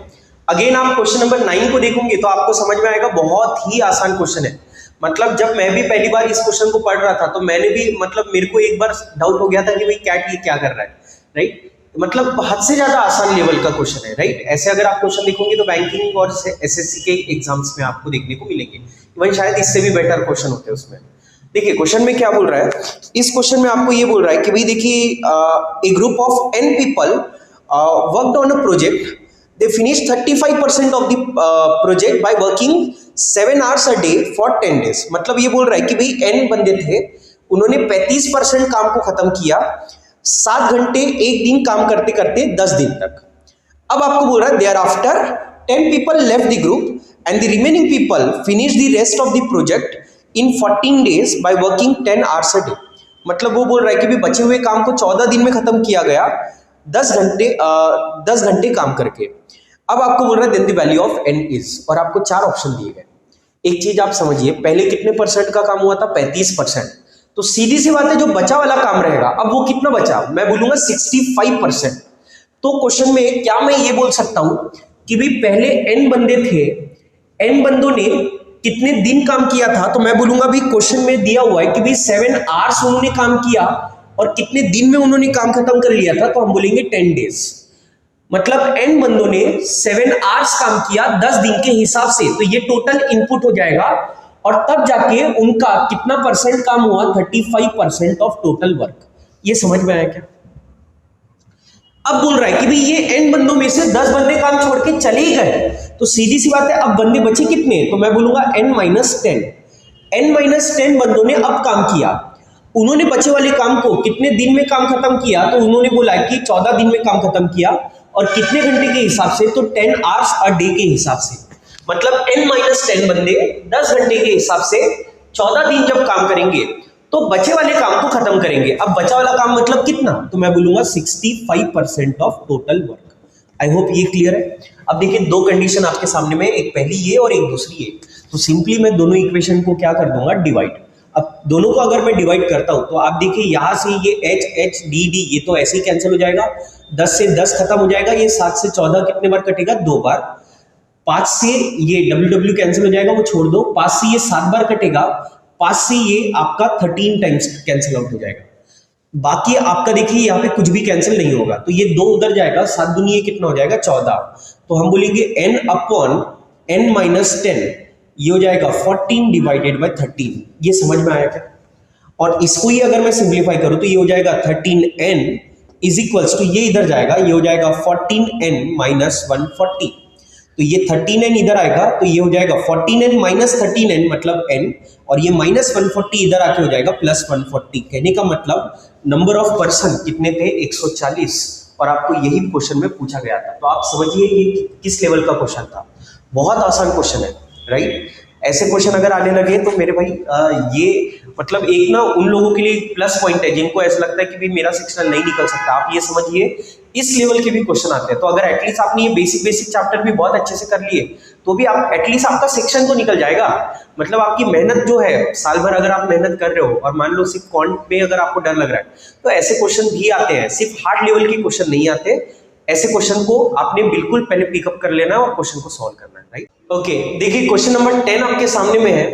A: अगेन आप क्वेश्चन नंबर 9 को देखोगे तो आपको समझ में आएगा, बहुत ही आसान क्वेश्चन है। मतलब जब मैं भी पहली बार इस क्वेश्चन को पढ़ रहा था तो मैंने भी, मतलब मेरे को एक बार डाउट हो गया था कि भाई कैट ये क्या कर रहा है, राइट। मतलब हद से ज्यादा आसान लेवल का क्वेश्चन है, राइट। ऐसे अगर आप क्वेश्चन देखोगे तो बैंकिंग और एसएससी के एग्जाम्स में आपको देखने को मिलेंगे, वही शायद इससे भी बेटर क्वेश्चन होते हैं उसमें। देखिए क्वेश्चन में क्या बोल रहा है, इस क्वेश्चन में आपको ये बोल रहा है कि भाई देखिए a group of n people worked on a project, they finished 35% of the project by working 7 hours a day for 10 days। मतलब ये बोल रहा है कि भाई n बंदे थे, उन्होंने 35% काम को खत्म किया 7 घंटे एक दिन काम करते करते 10 दिन तक। अब आपको बोल रहा है there after 10 people left the group and the remaining people finished the rest of the project in 14 days by working 10 hours a day। मतलब वो बोल रहा है कि भाई बचे हुए काम को 14 दिन में खत्म किया गया 10 घंटे काम करके। अब आपको बोल रहा है then the value of n is, और आपको 4 ऑप्शन दिए गए। एक चीज आप समझिए, पहले कितने परसेंट का काम हुआ था? 35%। तो सीधी सी बात है जो बचा वाला काम रहेगा, अब वो कितना बचा? मैं बोलूंगा 65%। तो क्वेश्चन में क्या मैं ये बोल सकता हूं कि भाई पहले n बंदे थे, n बंदों ने कितने दिन काम किया था? तो मैं बोलूंगा भाई क्वेश्चन में दिया हुआ है कि भाई 7 आवर्स उन्होंने काम किया और कितने दिन में उन्होंने काम खत्म कर लिया था, तो हम बोलेंगे 10 डेज। मतलब n बंदों ने 7 आवर्स काम किया 10 दिन के हिसाब से, तो ये टोटल इनपुट हो जाएगा, और तब जाके उनका कितना परसेंट काम हुआ? 35% ऑफ टोटल वर्क। ये समझ में आया क्या? अब बोल रहा है कि भाई ये n बंदों में से 10 बंदे काम छोड़ के चले ही गए, तो सीधी सी बात है अब बंदे बचे कितने? तो मैं बोलूंगा n माइनस 10। n माइनस 10 बंदों ने अब काम किया, उन्होंने बचे वाले काम को कितने दिन में काम खत्म किया? तो उन्होंने बोला कि 14 दिन में काम खत्म किया, और कितने घंटे के हिसाब से? तो 10 आवर्स अ डे के हिसाब से। मतलब n माइनस 10 बंदे 10 घंटे के हिसाब से 14 दिन जब काम करेंगे तो बचे वाले काम को खत्म करेंगे। अब बचा वाला काम मतलब कितना? तो मैं बोलूंगा 65% of total work. I hope ये क्लियर है। अब देखिए दो कंडीशन आपके सामने में, एक पहली ये और एक दूसरी ये। तो सिंपली मैं दोनों इक्वेशन को क्या कर दूंगा? डिवाइड। अब दोनों को अगर मैं डिवाइड करता हूं तो आप देखिए यहां से ये h d d ये तो ऐसे ही कैंसिल हो जाएगा, 10 से 10 खत्म हो जाएगा, ये 7 से 14 कितने बार कटेगा? 2 बार। 5 से ये w कैंसिल हो जाएगा, वो छोड़ दो। 5 से ये 7 बार कटेगा, 5 से ये आपका 13 टाइम्स कैंसिल आउट हो जाएगा। बाकी आपका देखिए यहाँ पे कुछ भी कैंसिल नहीं होगा, तो ये 2 उधर जाएगा, 7 दूनी ये कितना हो जाएगा? 14। तो हम बोलेंगे n अपॉन n माइनस 10 ये हो जाएगा 14 डिवाइडेड बाय 13। ये समझ में आया क्या? और इसको ही अगर मैं सिंप्लीफाई करूं तो ये हो जाएगा 13n इज इक्वल्स टू, ये इधर जाएगा, ये हो जाएगा 14n माइनस 140। तो ये 13n इधर आएगा, तो ये हो जाएगा 14n माइनस 13n मतलब n, और ये माइनस 140 इधर आके हो जाएगा प्लस 140। कहने का मतलब नंबर ऑफ पर्सन कितने थे? 140। और आपको यही क्वेश्चन में पूछा गया था, तो आप समझिए ये किस लेवल का क्वेश्चन था। बहुत आसान क्वेश्चन है, राइट? ऐसे क्वेश्चन अगर आने लगे तो मेरे भाई ये मतलब एक ना उन लोगों के लिए प्लस पॉइंट है जिनको ऐसा लगता है कि भाई मेरा सेक्शनल नहीं निकल सकता। आप ये समझिए इस लेवल के भी क्वेश्चन आते हैं, तो अगर एटलीस्ट आपने ये बेसिक चैप्टर भी बहुत अच्छे से कर लिए तो भी आप एटलीस्ट आपका सेक्शन तो निकल जाएगा। मतलब आपकी मेहनत जो है, साल भर अगर आप मेहनत कर रहे हो और मान लो सिर्फ क्वांट में अगर आपको डर लग रहा है तो ऐसे क्वेश्चन भी आते हैं, सिर्फ हार्ड लेवल के क्वेश्चन नहीं आते। ऐसे क्वेश्चन को आपने बिल्कुल पहले पिकअप कर लेना है और क्वेश्चन को सॉल्व करना है, राइट? ओके, देखिए क्वेश्चन नंबर 10 आपके सामने में है।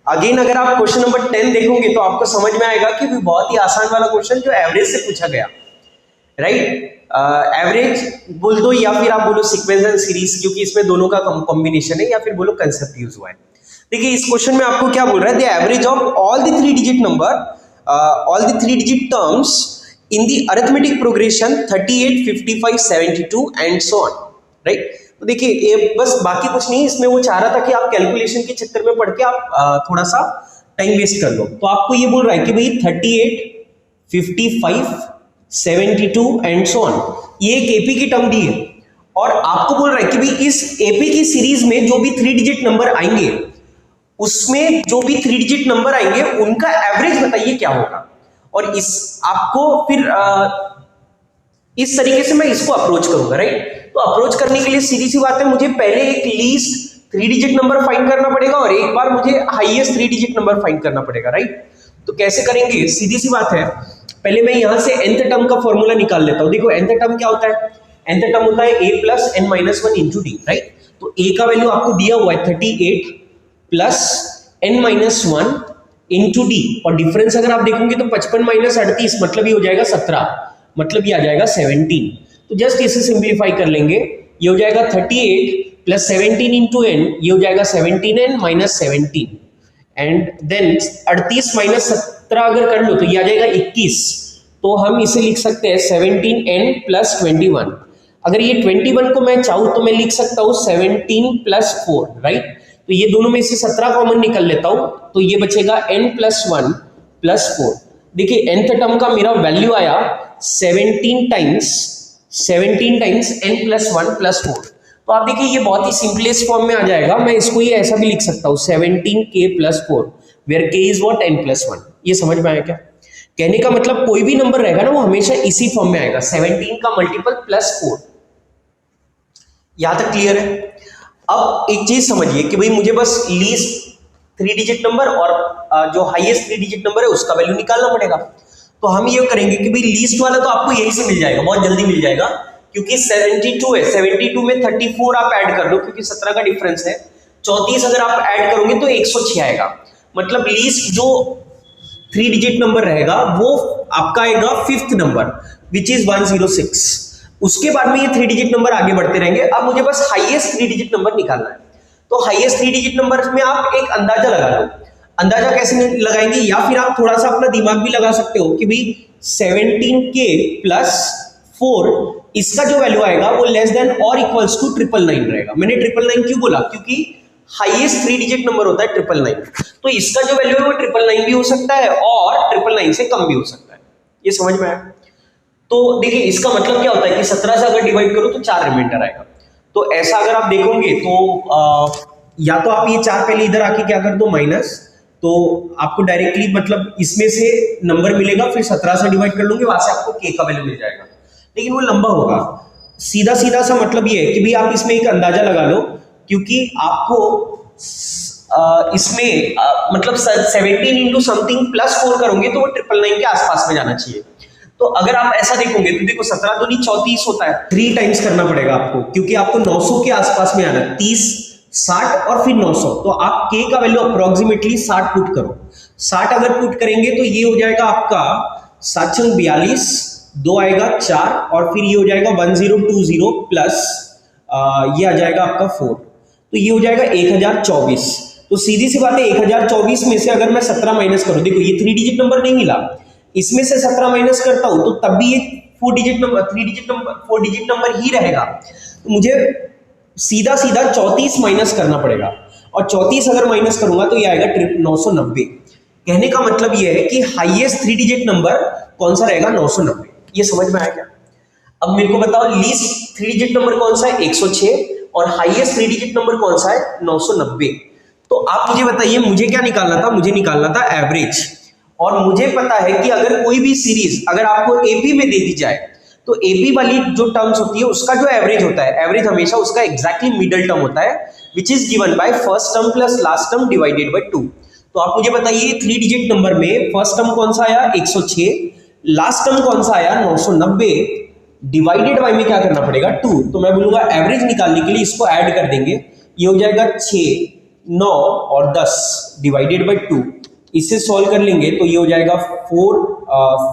A: अगेन अगर आप क्वेश्चन नंबर 10 देखोगे तो आपको समझ में आएगा कि भी बहुत ही आसान वाला क्वेश्चन जो एवरेज से पूछा गया, राइट? एवरेज बोल दो या फिर आप बोलो सीक्वेंस एंड सीरीज, क्योंकि इसमें दोनों का कॉम्बिनेशन है, या फिर बोलो कंसेप्ट यूज हुआ है। देखिए इस क्वेश्चन में आपको क्या बोल रहा है? The average of all the 3 digit number, all the 3 digit terms in the arithmetic progression 38, 55, 72 and so on, right? तो देखिए ये बस बाकी कुछ नहीं, इसमें वो चाह रहा था कि आप कैलकुलेशन के चक्कर में पढ़ के आप थोड़ा सा टाइम वेस्ट कर लो। तो आपको ये बोल रहा है कि भाई 38, 55, 72 एंड सो ऑन, ये एक एपी की टर्म दी है, और आपको बोल रहा है कि भाई इस एपी की सीरीज में जो भी 3 डिजिट नंबर आएंगे, उसमें जो भी 3 डिजिट नंबर आएंगे उनका एवरेज बताइए क्या होगा। और इस आपको फिर इस तरीके से मैं इसको अप्रोच करूंगा, राइट? तो अप्रोच करने के लिए सीधी सी बात है, मुझे पहले एक लीस्ट 3 डिजिट नंबर फाइंड करना पड़ेगा और एक बार मुझे हाईएस्ट 3 डिजिट नंबर फाइंड करना पड़ेगा, राइट? तो कैसे करेंगे? सीधी सी बात है, पहले मैं यहां से nth टर्म का फॉर्मूला निकाल लेता हूं। देखो nth टर्म क्या होता है? nth टर्म होता है a plus n minus 1 into D, right? तो a का वैल्यू आपको दिया हुआ है 38 plus n minus 1 into D, और डिफरेंस अगर आप देखोगे तो 55 माइनस 38 मतलब ये हो जाएगा 17, मतलब ये आ जाएगा 17। तो जस्ट इसे सिंप्लीफाई कर लेंगे, ये हो जाएगा 38 प्लस 17 इंटू एन, ये हो जाएगा 17n minus 17, and then 38 minus 17 अगर कर लो तो ये आ जाएगा 21। तो हम इसे लिख सकते हैं 17n प्लस 21। अगर ये 21 को मैं चाहूँ तो मैं लिख सकता हूँ 17 प्लस 4, राइट? तो ये दोनों में से 17 कॉमन निकल लेता हूं, तो ये बचेगा n प्लस 1 प्लस 4। देखिए nth टर्म का मेरा वैल्यू आया 17 टाइम्स n प्लस 1 प्लस 4। तो आप देखिए ये बहुत ही सिंपलेस्ट फॉर्म में आ जाएगा। मैं इसको ये ऐसा भी लिख सकता हूं 17k plus 4 where k is what n plus 1। ये समझ में आया क्या? कहने का मतलब कोई भी नंबर रहेगा ना वो हमेशा इसी फॉर्म में आएगा, 17 का मल्टीपल प्लस 4। यहां तक क्लियर है? अब एक चीज समझिए कि भाई मुझे बस लीस्ट 3 डिजिट नंबर और जो हाईएस्ट 3 डिजिट नंबर है उसका वैल्यू निकालना पड़ेगा। तो हम ये करेंगे कि भाई लीस्ट वाला तो आपको यही से मिल जाएगा, बहुत जल्दी मिल जाएगा, क्योंकि 72 है, 72 में 34 आप ऐड कर दो क्योंकि 17 का डिफरेंस है, 34 अगर आप ऐड करोगे तो 106 आएगा। मतलब लीस्ट जो 3 डिजिट नंबर रहेगा वो आपका आएगा 5th नंबर विच इज 106। उसके बाद में ये 3 डिजिट नंबर आगे बढ़ते रहेंगे। अब मुझे बस हाईएस्ट 3 डिजिट नंबर निकालना है। तो हाईएस्ट 3 डिजिट नंबर में आप एक अंदाजा लगा लो, अंदाजा कैसे लगाएंगे, या फिर आप थोड़ा सा अपना दिमाग भी लगा सकते हो कि भाई 17K प्लस 4 इसका जो वैल्यू आएगा वो लेस देन और इक्वल्स टू 999 रहेगा। मैंने 999 क्यों बोला, क्योंकि हाईएस्ट 3 डिजिट नंबर होता है 999, तो इसका जो वैल्यू है वो 999 भी हो सकता है और 999 से कम भी हो सकता है। ये समझ में आया? तो देखिए इसका मतलब क्या होता है कि 17 से अगर डिवाइड करो तो 4 रिमाइंडर आएगा। तो ऐसा अगर आप देखोगे तो या तो आप ये 4 पहले इधर आके क्या कर दो माइनस, तो आपको डायरेक्टली मतलब इसमें से नंबर मिलेगा, फिर 17 से डिवाइड कर लोगे, वहां से आपको k का वैल्यू मिल जाएगा, लेकिन वो लंबा होगा। सीधा सीधा सा मतलब ये है कि भाई आप इसमें एक अंदाजा लगा लो, क्योंकि आपको इसमें मतलब 17 इंटू समथिंग प्लस 4 करोगे तो वो 999 के आसपास में जाना चाहिए। तो अगर आप ऐसा देखोगे तो देखो 17 दूनी 34 होता है, 3 टाइम्स करना पड़ेगा आपको, क्योंकि आपको 900 के आसपास में आना है, 30, 60 और फिर 900। तो आप k का वैल्यू अप्रोक्सीमेटली 60 पुट करो। 60 अगर पुट करेंगे तो ये हो जाएगा आपका 7 42, 2 आएगा 4 और फिर ये हो जाएगा 1020 प्लस ये आ जाएगा आपका 4, तो ये हो जाएगा 1024। तो सीधी सी बात है 1024 में से अगर मैं 17 माइनस करूं, देखो ये 3 डिजिट नंबर नहीं मिला, इसमें से 17 माइनस करता हूं तो तब भी ये 4 डिजिट नंबर ही रहेगा। तो मुझे सीधा सीधा 34 माइनस करना पड़ेगा, और 34 अगर माइनस करूंगा तो ये आएगा 990। कहने का मतलब ये है कि हाईएस्ट 3 डिजिट नंबर कौन सा रहेगा, 990। ये समझ में आया क्या? अब मेरे को बताओ लीस्ट 3 डिजिट नंबर कौन सा है, 106, और हाईएस्ट 3 डिजिट नंबर कौन सा है, 990। तो आप मुझे बताइए मुझे क्या निकालना था, मुझे निकालना था एवरेज। और मुझे पता है कि अगर कोई भी सीरीज अगर आपको एपी में दे दी जाए तो एपी वाली जो टर्म्स होती है उसका जो एवरेज होता है, एवरेज हमेशा उसका एग्जैक्टली मिडल टर्म होता है, which is given by first term plus last term divided by 2। तो आप मुझे बताइए 3 डिजिट नंबर में फर्स्ट टर्म कौन सा आया, 106, लास्ट टर्म कौन सा आया, 990, डिवाइडेड बाय में क्या करना पड़ेगा, 2। तो मैं बोलूंगा एवरेज निकालने के लिए इसको ऐड कर देंगे, ये हो जाएगा 6, 9 और 10 डिवाइडेड बाय 2। इससे सॉल्व कर लेंगे तो ये हो जाएगा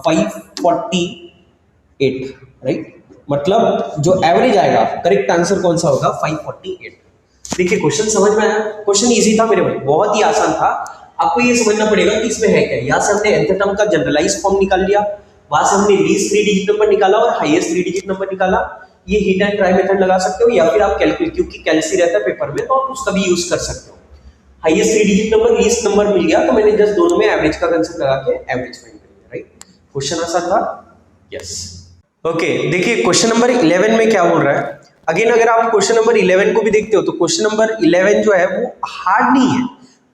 A: 548, राइट? मतलब जो एवरेज आएगा, करेक्ट आंसर कौन सा होगा, 548। देखिए क्वेश्चन समझ में आया? क्वेश्चन इजी था मेरे भाई, बहुत ही आसान था। आपको ये समझना पड़ेगा कि इसमें है क्या। यहाँ से हमने nth टर्म का जनरलाइज फॉर्म निकाल लिया, वहां से हमने लीस्ट 3 डिजिट नंबर निकाला और हाईएस्ट 3 डिजिट नंबर निकाला। ये हिट एंड ट्राई मेथड लगा सकते हो, या फिर आप कैलकुलेट, क्योंकि कैलसी रहता है पेपर में तो आप उसका भी यूज कर सकते हो। Highest 3 digit number, least number मिल गया तो मैंने जस्ट दोनों में एवरेज का कंसेप्ट लगा के एवरेज फाइंड कर लिया, राइट? क्वेश्चन आसान था, यस। ओके, देखिए क्वेश्चन नंबर 11 में क्या बोल रहा है। अगेन अगर आप क्वेश्चन नंबर 11 को भी देखते हो तो क्वेश्चन नंबर 11 जो है वो हार्ड नहीं है,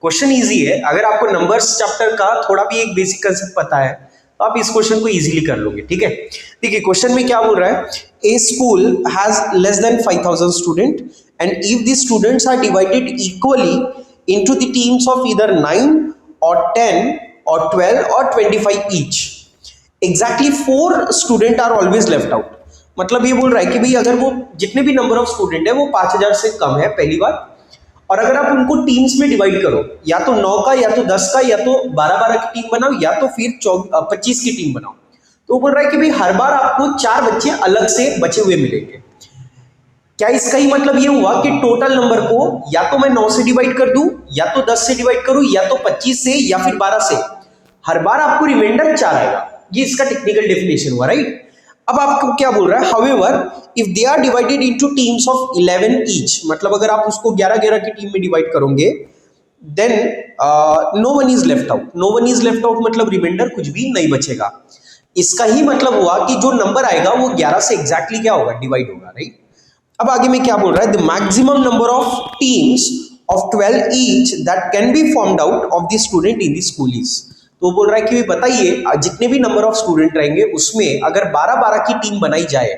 A: क्वेश्चन इजी है। अगर आपको नंबर्स चैप्टर का थोड़ा भी एक बेसिक कंसेप्ट पता है तो आप इस क्वेश्चन को इजीली कर लोगे, ठीक है? देखिए क्वेश्चन में क्या बोल रहा है, a school has less than 5000 student and if the students are divided equally into the teams of either 9 or 10 or 12 or 25 each. Exactly 4 student are always left out. मतलब ये बोल रहा है कि भाई अगर वो जितने भी नंबर ऑफ स्टूडेंट है वो 5000 से कम है, पहली बात। और अगर आप उनको टीम्स में डिवाइड करो, या तो 9 का, या तो 10 का, या तो 12-12 की टीम बनाओ, या तो फिर 25 की टीम बनाओ, तो वो बोल रहा है कि भाई हर बार आपको 4 बच्चे अलग से बचे हुए मिलेंगे। क्या इसका ही मतलब ये हुआ कि टोटल नंबर को या तो मैं 9 से डिवाइड कर दूं, या तो 10 से डिवाइड करूं, या तो 25 से, या फिर 12 से, हर बार आपको रिमाइंडर 4 आएगा। ये इसका टेक्निकल डेफिनेशन हुआ, राइट? अब आपको क्या बोल रहा है, however if they are divided into teams of 11 each, मतलब अगर आप उसको 11-11 की टीम में डिवाइड करोगे, then no one is left out. No one is left out मतलब रिमाइंडर कुछ भी नहीं बचेगा। इसका ही मतलब हुआ कि जो नंबर आएगा वो 11 से एग्जैक्टली क्या होगा, डिवाइड होगा, राइट? अब आगे में क्या बोल रहा है, the maximum number of teams of 12 each that can be formed out of the student in the school is. तो बोल रहा है कि बताइए जितने भी नंबर ऑफ स्टूडेंट रहेंगे उसमें अगर 12-12 की टीम बनाई जाए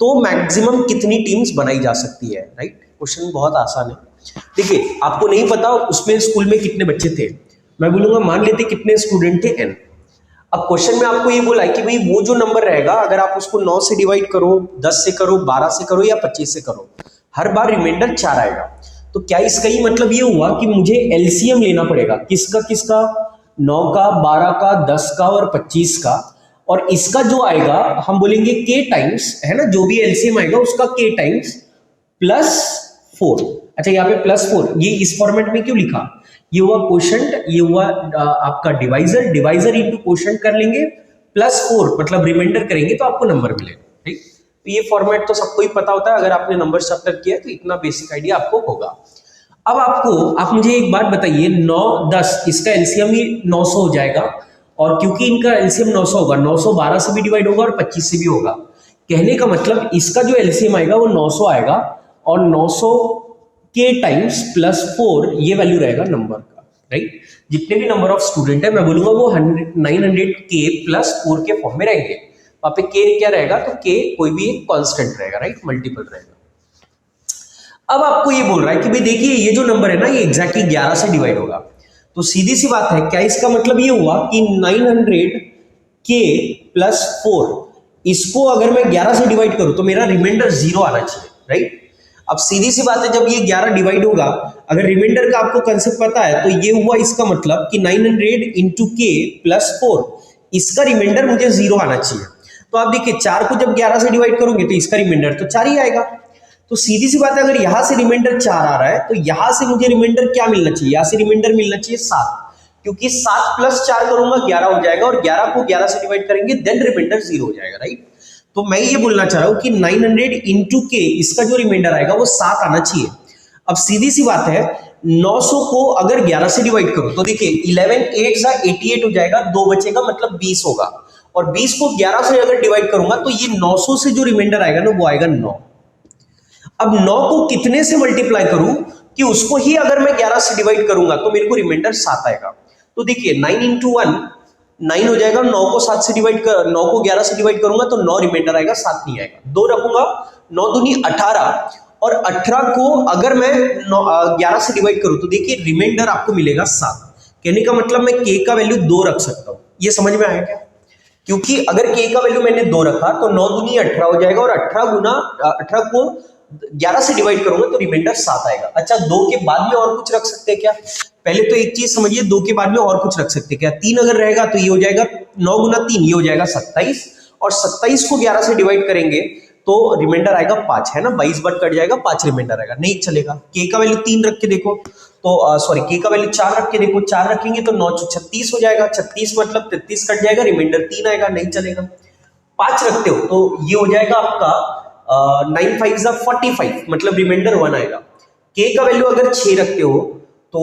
A: तो मैक्सिमम कितनी टीम्स बनाई जा सकती है, राइट? क्वेश्चन बहुत आसान है। देखिए आपको नहीं पता उसमें स्कूल में कितने बच्चे थे, मैं बोलूंगा मान लेते कितने स्टूडेंट थे, n। अब क्वेश्चन में आपको ये बोला है कि भाई वो जो नंबर रहेगा अगर आप उसको 9 से डिवाइड करो, 10 से करो, 12 से करो या 25 से करो, हर बार रिमाइंडर 4 आएगा। तो क्या इसका ही मतलब ये हुआ कि मुझे एलसीएम लेना पड़ेगा, किसका किसका, 9 का, 12 का, 10 का और 25 का, और इसका जो आएगा हम बोलेंगे k टाइम्स, है ना, जो भी एलसीएम आएगा उसका k टाइम्स प्लस 4। अच्छा यहाँ पे +4, ये इस फॉर्मेट में क्यों लिखा? ये हुआ क्वोशंट, ये हुआ आपका डिवाइजर, डिवाइजर इंटू क्वोशंट कर लेंगे, +4 मतलब रिमाइंडर करेंगे तो आपको नंबर मिलेगा। ठीक, तो ये फॉर्मेट तो सबको ही पता होता है, अगर आपने नंबर चैप्टर किया है तो इतना बेसिक आइडिया आपको होगा। अब आप मुझे एक बात बताइए, 9 10 इसका एलसीएम ही 900 हो जाएगा, और क्योंकि इनका एलसीएम 900 होगा, 900 12 से भी डिवाइड होगा और 25 से भी होगा। कहने का मतलब इसका जो एलसीएम आएगा वो 900 आएगा, और 900 के टाइम्स +4 ये वैल्यू रहेगा नंबर का। राइट, जितने भी नंबर ऑफ स्टूडेंट है मैं बोलूंगा वो 900 के +4 के फॉर्म में रहेंगे। वहां पे के क्या रहेगा? तो के कोई भी एक कांस्टेंट रहेगा, राइट, मल्टीपल रहेगा। अब आपको ये बोल रहा है कि भाई देखिए ये जो नंबर है ना ये एग्जैक्टली 11 से डिवाइड होगा, तो सीधी सी बात है, क्या इसका मतलब ये हुआ कि 900 के +4 इसको अगर मैं 11 से डिवाइड करूं तो मेरा रिमाइंडर 0 आना चाहिए, राइट। अब सीधी सी बात है, जब ये 11 डिवाइड होगा, अगर रिमाइंडर का आपको कंसेप्ट पता है तो ये हुआ इसका मतलब कि 900 इंटू के +4 इसका रिमाइंडर मुझे 0 आना चाहिए। तो आप देखिए 4 को जब 11 से डिवाइड करोगे तो इसका रिमाइंडर तो 4 ही आएगा। तो सीधी सी बात है, अगर यहां से रिमाइंडर 4 आ रहा है तो यहां से मुझे रिमाइंडर क्या मिलना चाहिए? यहां से रिमाइंडर मिलना चाहिए 7, क्योंकि 7 + 4 करूंगा 11 हो जाएगा, और 11 को 11 से डिवाइड करेंगे देन रिमाइंडर 0 हो जाएगा, राइट। तो मैं ये बोलना चाह रहा हूं कि 900 इंटू के इसका जो रिमाइंडर आएगा वो 7 आना चाहिए। अब सीधी सी बात है, 900 को अगर 11 से डिवाइड करो तो देखिए 11 8 88 हो जाएगा, 2 बचेगा मतलब 20 होगा, और 20 को 11 से अगर डिवाइड करूंगा तो ये 900 से जो रिमाइंडर आएगा ना वो आएगा 9। अब 9 को कितने से मल्टीप्लाई करूं कि उसको ही अगर मैं 11 से डिवाइड करूंगा तो मेरे को रिमाइंडर 7 आएगा। तो देखिए 9 इंटू 1 9 हो जाएगा, 9 को 7 से डिवाइड कर 9 को 11 से डिवाइड करूंगा तो 9 रिमाइंडर आएगा, 7 नहीं आएगा। 2 रखूंगा, 9 दूनी 18, और 18 को अगर मैं 11 से डिवाइड करूं तो देखिए रिमाइंडर आपको मिलेगा 7। कहने का मतलब मैं के का वैल्यू 2 रख सकता हूं। ये समझ में आया क्या? क्योंकि अगर के का वैल्यू मैंने 2 रखा तो 9 दूनी 18 हो जाएगा, और 18 को 11 से डिवाइड करूंगा तो रिमाइंडर 7 आएगा। अच्छा, 2 के बाद में और कुछ रख सकते हैं क्या? पहले तो एक चीज समझिए, 2 के बाद में और कुछ रख सकते हैं क्या? 3 अगर रहेगा तो ये हो जाएगा 9 गुना 3, ये हो जाएगा 27, और 27 को 11 से डिवाइड करेंगे तो रिमाइंडर आएगा 5, है ना। 22 बार कट जाएगा, 5 रिमाइंडर आएगा, नहीं चलेगा। के का वैल्यू 3 रख के देखो तो सॉरी, के का वैल्यू 4 रख के देखो, 4 रखेंगे तो 9 36 हो जाएगा, 36 मतलब 33 कट जाएगा, रिमाइंडर 3 आएगा, नहीं चलेगा। 5 रखते हो तो ये हो जाएगा आपका 9 5 45 मतलब रिमाइंडर 1 आएगा। के का वैल्यू अगर 6 रखते हो तो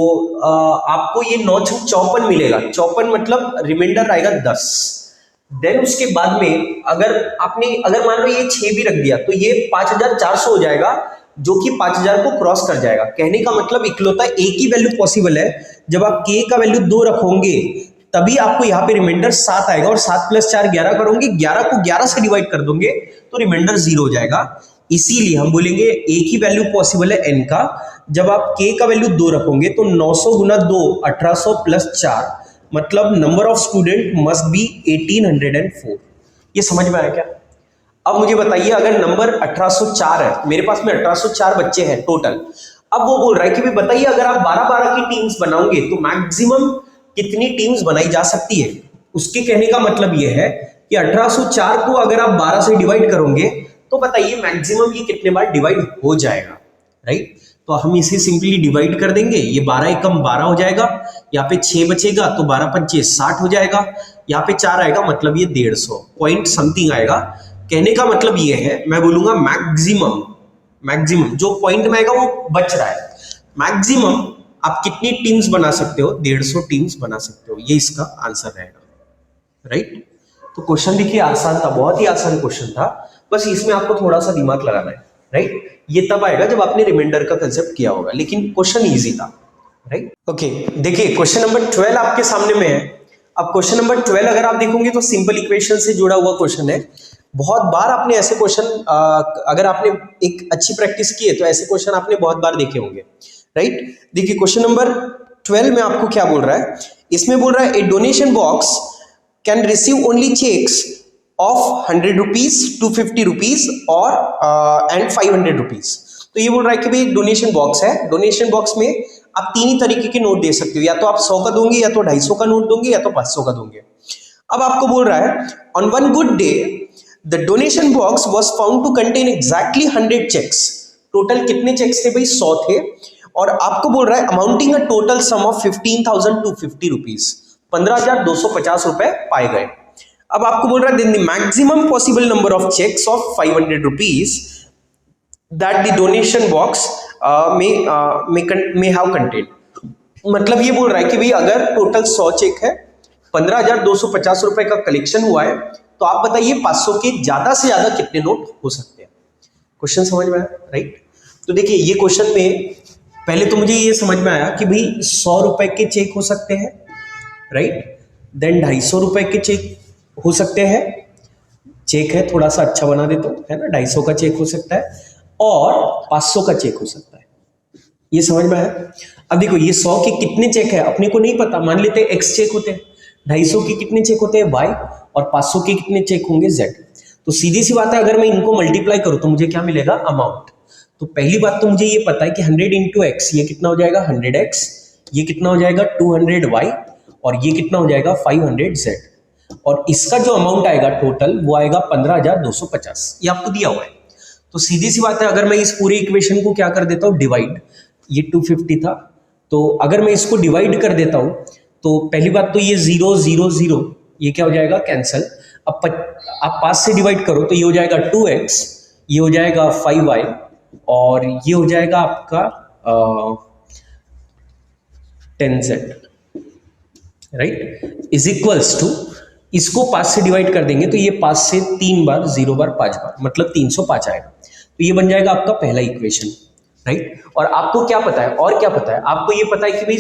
A: आपको ये 9 6 54 मिलेगा, 54 मतलब रिमाइंडर आएगा 10। देन उसके बाद में अगर मान लो ये 6 भी रख दिया तो ये 5400 हो जाएगा, जो कि 5000 को क्रॉस कर जाएगा। कहने का मतलब इकलौता एक ही वैल्यू पॉसिबल है, जब आप के का वैल्यू 2 रखोगे तभी आपको यहाँ पे रिमाइंडर 7 आएगा, और 7 + 4 11 करोगे, 11 को 11 से डिवाइड कर दोगे तो रिमाइंडर 0 हो जाएगा। इसीलिए हम बोलेंगे एक ही वैल्यू पॉसिबल है n का, जब आप k का वैल्यू 2 रखोगे तो 900 गुना 2 1800 + 4 मतलब number of student must be 1804। ये समझ में आया क्या? अब मुझे बताइए, अगर नंबर 1804 है, मेरे पास में 1804 बच्चे हैं टोटल, अब वो बोल रहा है कि भाई बताइए अगर आप 12-12 की टीम्स बनाओगे तो मैक्सिमम कितनी टीम्स बनाई जा सकती है। उसके कहने का मतलब ये है कि 1804 को अगर आप 12 से डिवाइड करोगे तो बताइए मैक्सिमम ये कितने बार डिवाइड हो जाएगा, राइट। तो हम इसे सिंपली डिवाइड कर देंगे, ये 12 एकम 12 हो जाएगा, यहाँ पे 6 बचेगा तो 12 पंचे 60 हो जाएगा, यहाँ पे 4 आएगा मतलब ये 150 पॉइंट समथिंग आएगा। कहने का मतलब ये है, मैं बोलूंगा मैक्सिमम जो पॉइंट में आएगा वो बच रहा है, मैक्सिमम आप कितनी टीम्स बना सकते हो? 150 टीम्स बना सकते हो, ये इसका आंसर रहेगा, राइट। तो क्वेश्चन देखिए आसान था, बहुत ही आसान क्वेश्चन था, बस इसमें आपको थोड़ा सा दिमाग लगाना है, राइट। ये तब आएगा जब आपने रिमाइंडर का कंसेप्ट किया होगा, लेकिन क्वेश्चन इजी था, राइट। ओके, देखिए क्वेश्चन नंबर 12 आपके सामने में है। अब क्वेश्चन नंबर 12 अगर आप देखोगे तो सिंपल इक्वेशन से जुड़ा हुआ क्वेश्चन है। बहुत बार आपने ऐसे क्वेश्चन, अगर आपने एक अच्छी प्रैक्टिस की है तो ऐसे क्वेश्चन आपने बहुत बार देखे होंगे, राइट। देखिए क्वेश्चन नंबर 12 में आपको क्या बोल रहा है, इसमें बोल रहा है a donation box can receive only cheques of 100 rupees, 250 rupees और एंड 500 रुपीज। तो ये बोल रहा है कि भाई एक डोनेशन बॉक्स है, डोनेशन बॉक्स में आप 3 ही तरीके के नोट दे सकते हो, या तो आप 100 का दोगे, या तो 250 का नोट दोगे, या तो 500 का दोगे। अब आपको बोल रहा है on one good day the donation box was found to contain exactly 100 cheques, total कितने चेक्स थे भाई? 100 थे। और आपको बोल रहा है amounting a total sum of 15,250 rupees, 15,250 रुपए पाए गए। अब आपको बोल रहा है then the maximum possible number of cheques of 500 rupees that the donation box may have contained। मतलब ये बोल रहा है कि भाई अगर टोटल 100 चेक है, 15,250 रुपए का कलेक्शन हुआ है, तो आप बताइए 500 के ज्यादा से ज्यादा कितने नोट हो सकते हैं। क्वेश्चन समझ में आया, राइट? तो देखिए ये क्वेश्चन में पहले तो मुझे ये समझ में आया कि भाई 100 रुपए के चेक हो सकते हैं, राइट? देन 250 रुपए के चेक हो सकते हैं। चेक है थोड़ा सा अच्छा बना देता हूं, है ना? 250 का चेक हो सकता है और 500 का चेक हो सकता है। ये समझ में आया? अब देखो ये 100 के कितने चेक है अपने को नहीं पता, मान लेते हैं एक्स चेक होते हैं, 250 के कितने चेक होते हैं वाई, और 500 के कितने चेक होंगे जेड। तो सीधी सी बात है अगर मैं इनको मल्टीप्लाई करूं तो मुझे क्या मिलेगा? अमाउंट। तो पहली बात तो मुझे ये पता है कि 100 इंटू एक्स ये कितना हो जाएगा? 100x। ये कितना हो जाएगा? 200y। और ये कितना हो जाएगा? 500z। और इसका जो अमाउंट आएगा टोटल वो आएगा 15,250। ये आपको दिया हुआ है। तो सीधी सी बात है अगर मैं इस पूरे इक्वेशन को क्या कर देता हूँ? डिवाइड। ये 250 था, तो अगर मैं इसको डिवाइड कर देता हूं तो पहली बात तो ये 0 0 0 ये क्या हो जाएगा? कैंसल। अब आप 5 से डिवाइड करो तो ये हो जाएगा 2x, ये हो जाएगा 5y, और ये हो जाएगा आपका 10z, right? Is equals to, इसको 5 से डिवाइड कर देंगे तो ये 5 से 3 बार, 0 बार 5 बार, मतलब 305 आएगा। तो ये बन जाएगा आपका पहला इक्वेशन, राइट? और आपको क्या पता है? और क्या पता है? आपको ये पता है कि भाई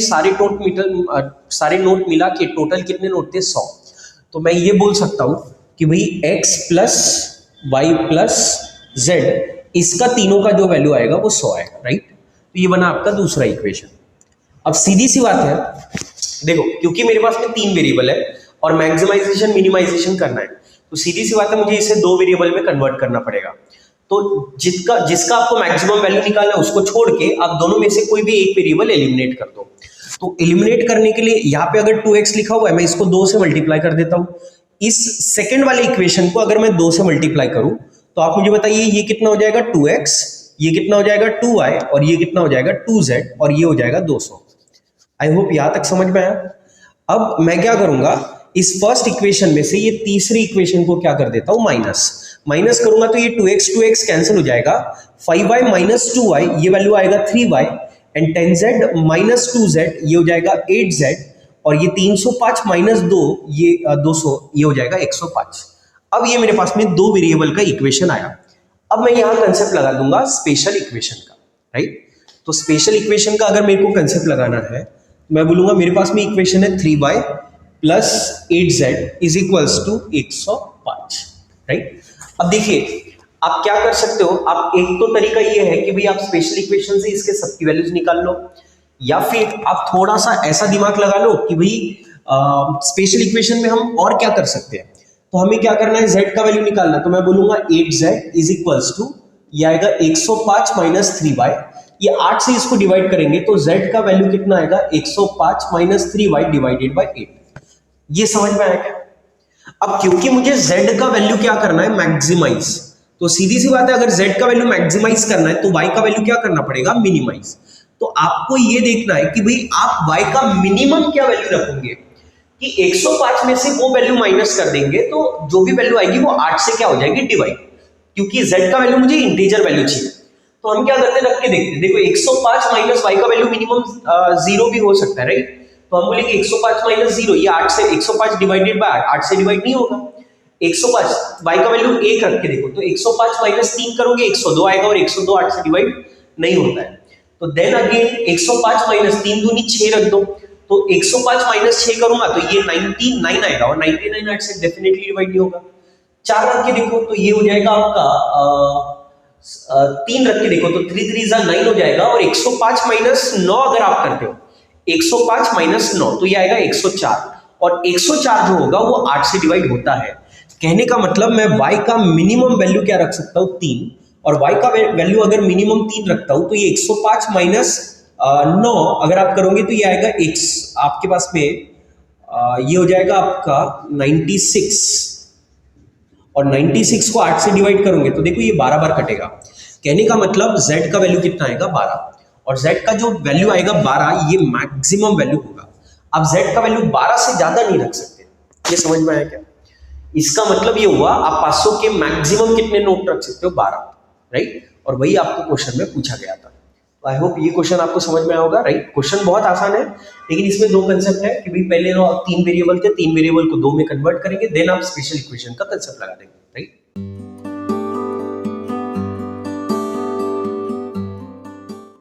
A: सारे नोट मिला के टोटल कितने नोट थे? 100। तो मैं ये बोल सकता हूं कि भाई x plus y plus z, इसका तीनों का जो वैल्यू आएगा वो 100 आएगा, राइट? तो ये बना आपका दूसरा इक्वेशन। अब सीधी सी बात है, देखो क्योंकि मेरे पास में 3 वेरिएबल है और मैक्सिमाइजेशन मिनिमाइजेशन करना है, तो सीधी सी बात है मुझे इसे 2 वेरिएबल में कन्वर्ट करना पड़ेगा। तो जिसका आपको मैक्सिमम वैल्यू निकालना है उसको छोड़ के आप दोनों में से कोई भी एक वेरिएबल एलिमिनेट कर दो। तो एलिमिनेट करने के लिए यहाँ पे अगर 2x लिखा हुआ है मैं इसको 2 से मल्टीप्लाई कर देता हूँ। इस सेकंड वाले इक्वेशन को अगर मैं 2 से मल्टीप्लाई करूं तो आप मुझे बताइए ये कितना हो जाएगा? 2x, ये कितना हो जाएगा? 2y, और ये कितना हो जाएगा? 2z, और ये हो जाएगा 200। आई होप यहां तक समझ में आया। अब मैं क्या करूंगा, इस फर्स्ट इक्वेशन में से ये तीसरी इक्वेशन को क्या कर देता हूं? माइनस करूंगा तो ये 2x कैंसिल हो जाएगा, 5y माइनस 2y ये वैल्यू आएगा 3y, and 10z minus 2z ये हो जाएगा 8z, और ये 305 माइनस 2 ये 200 ये हो जाएगा 105। अब ये मेरे पास में 2 वेरिएबल का इक्वेशन आया। अब मैं यहां कंसेप्ट लगा दूंगा स्पेशल इक्वेशन का, राइट? तो स्पेशल इक्वेशन का अगर मेरे को कंसेप्ट लगाना है मैं बोलूंगा मेरे पास में इक्वेशन है 3y plus 8z is equals to 105, right? अब देखिए आप क्या कर सकते हो, आप एक तो तरीका ये है कि भाई आप स्पेशल इक्वेशन से इसके सबकी वैल्यूज निकाल लो, या फिर आप थोड़ा सा ऐसा दिमाग लगा लो कि भाई स्पेशल इक्वेशन में हम और क्या कर सकते हैं। तो हमें क्या करना है? z का वैल्यू निकालना। तो मैं बोलूंगा 8z इज इक्वल्स टू, ये आएगा 105 माइनस 3y, ये 8 से इसको डिवाइड करेंगे तो z का वैल्यू कितना आएगा? 105 माइनस 3y डिवाइडेड बाय 8। ये समझ में आया क्या? अब क्योंकि मुझे z का वैल्यू क्या करना है? मैक्सिमाइज। तो सीधी सी बात है अगर z का वैल्यू मैक्सिमाइज करना है तो y का वैल्यू क्या करना पड़ेगा? मिनिमाइज। तो आपको ये देखना है कि भाई आप y का मिनिमम क्या वैल्यू रखोगे, कि 105 में से वो वैल्यू माइनस कर देंगे तो जो भी वैल्यू आएगी वो 8 से क्या हो जाएगी? डिवाइड। क्योंकि z का वैल्यू मुझे इंटीजर वैल्यू चाहिए, तो हम क्या करते हैं? रख के देखते हैं। देखो 105 माइनस y का वैल्यू मिनिमम 0 भी हो सकता है, राइट? तो हम बोलेंगे 105 माइनस 0, ये 8 से 105 डिवाइडेड बाय 8 से डिवाइड नहीं होगा। 105 y का वैल्यू 1 रख के देखो तो 105 माइनस 3 करोगे 102 आएगा, और 102 8 से डिवाइड नहीं होता है। तो देन अगेन 105 माइनस 3 दूनी 6 रख दो, तो 105 माइनस 6 करूंगा तो ये 99 आएगा, और 99 8 से डेफिनेटली डिवाइड नहीं होगा। 4 रख के देखो तो ये हो जाएगा आपका 3 रख के देखो तो 3 3 जा 9 हो जाएगा, और 105 माइनस 9 अगर आप करते हो 105 माइनस 9 तो ये आएगा 104, और 104 जो होगा वो 8 से डिवाइड होता है। कहने का मतलब मैं y का मिनिमम वैल्यू क्या रख सकता हूँ? 3, और y का वैल्यू अगर मिनिमम 3 रखता हूं तो ये 105 माइनस 9 अगर आप करोगे तो ये आएगा आपके पास में ये हो जाएगा आपका 96, और 96 को 8 से डिवाइड करोगे तो देखो ये 12 बार कटेगा। कहने का मतलब z का वैल्यू कितना आएगा 12, और z का जो वैल्यू आएगा 12 ये मैक्सिमम वैल्यू होगा। अब z का वैल्यू 12 से ज्यादा नहीं रख सकते, ये समझ में आया क्या? इसका मतलब ये हुआ आप 500 के मैक्सिमम कितने नोट रख सकते हो, 12, राइट? और वही आपको क्वेश्चन में पूछा गया था। आई होप ये क्वेश्चन आपको समझ में आया होगा, राइट? क्वेश्चन बहुत आसान है, लेकिन इसमें दो कंसेप्ट है कि भाई पहले 3 वेरिएबल थे, 3 वेरिएबल को 2 में कन्वर्ट करेंगे, देन आप स्पेशल इक्वेशन का कंसेप्ट लगा देंगे।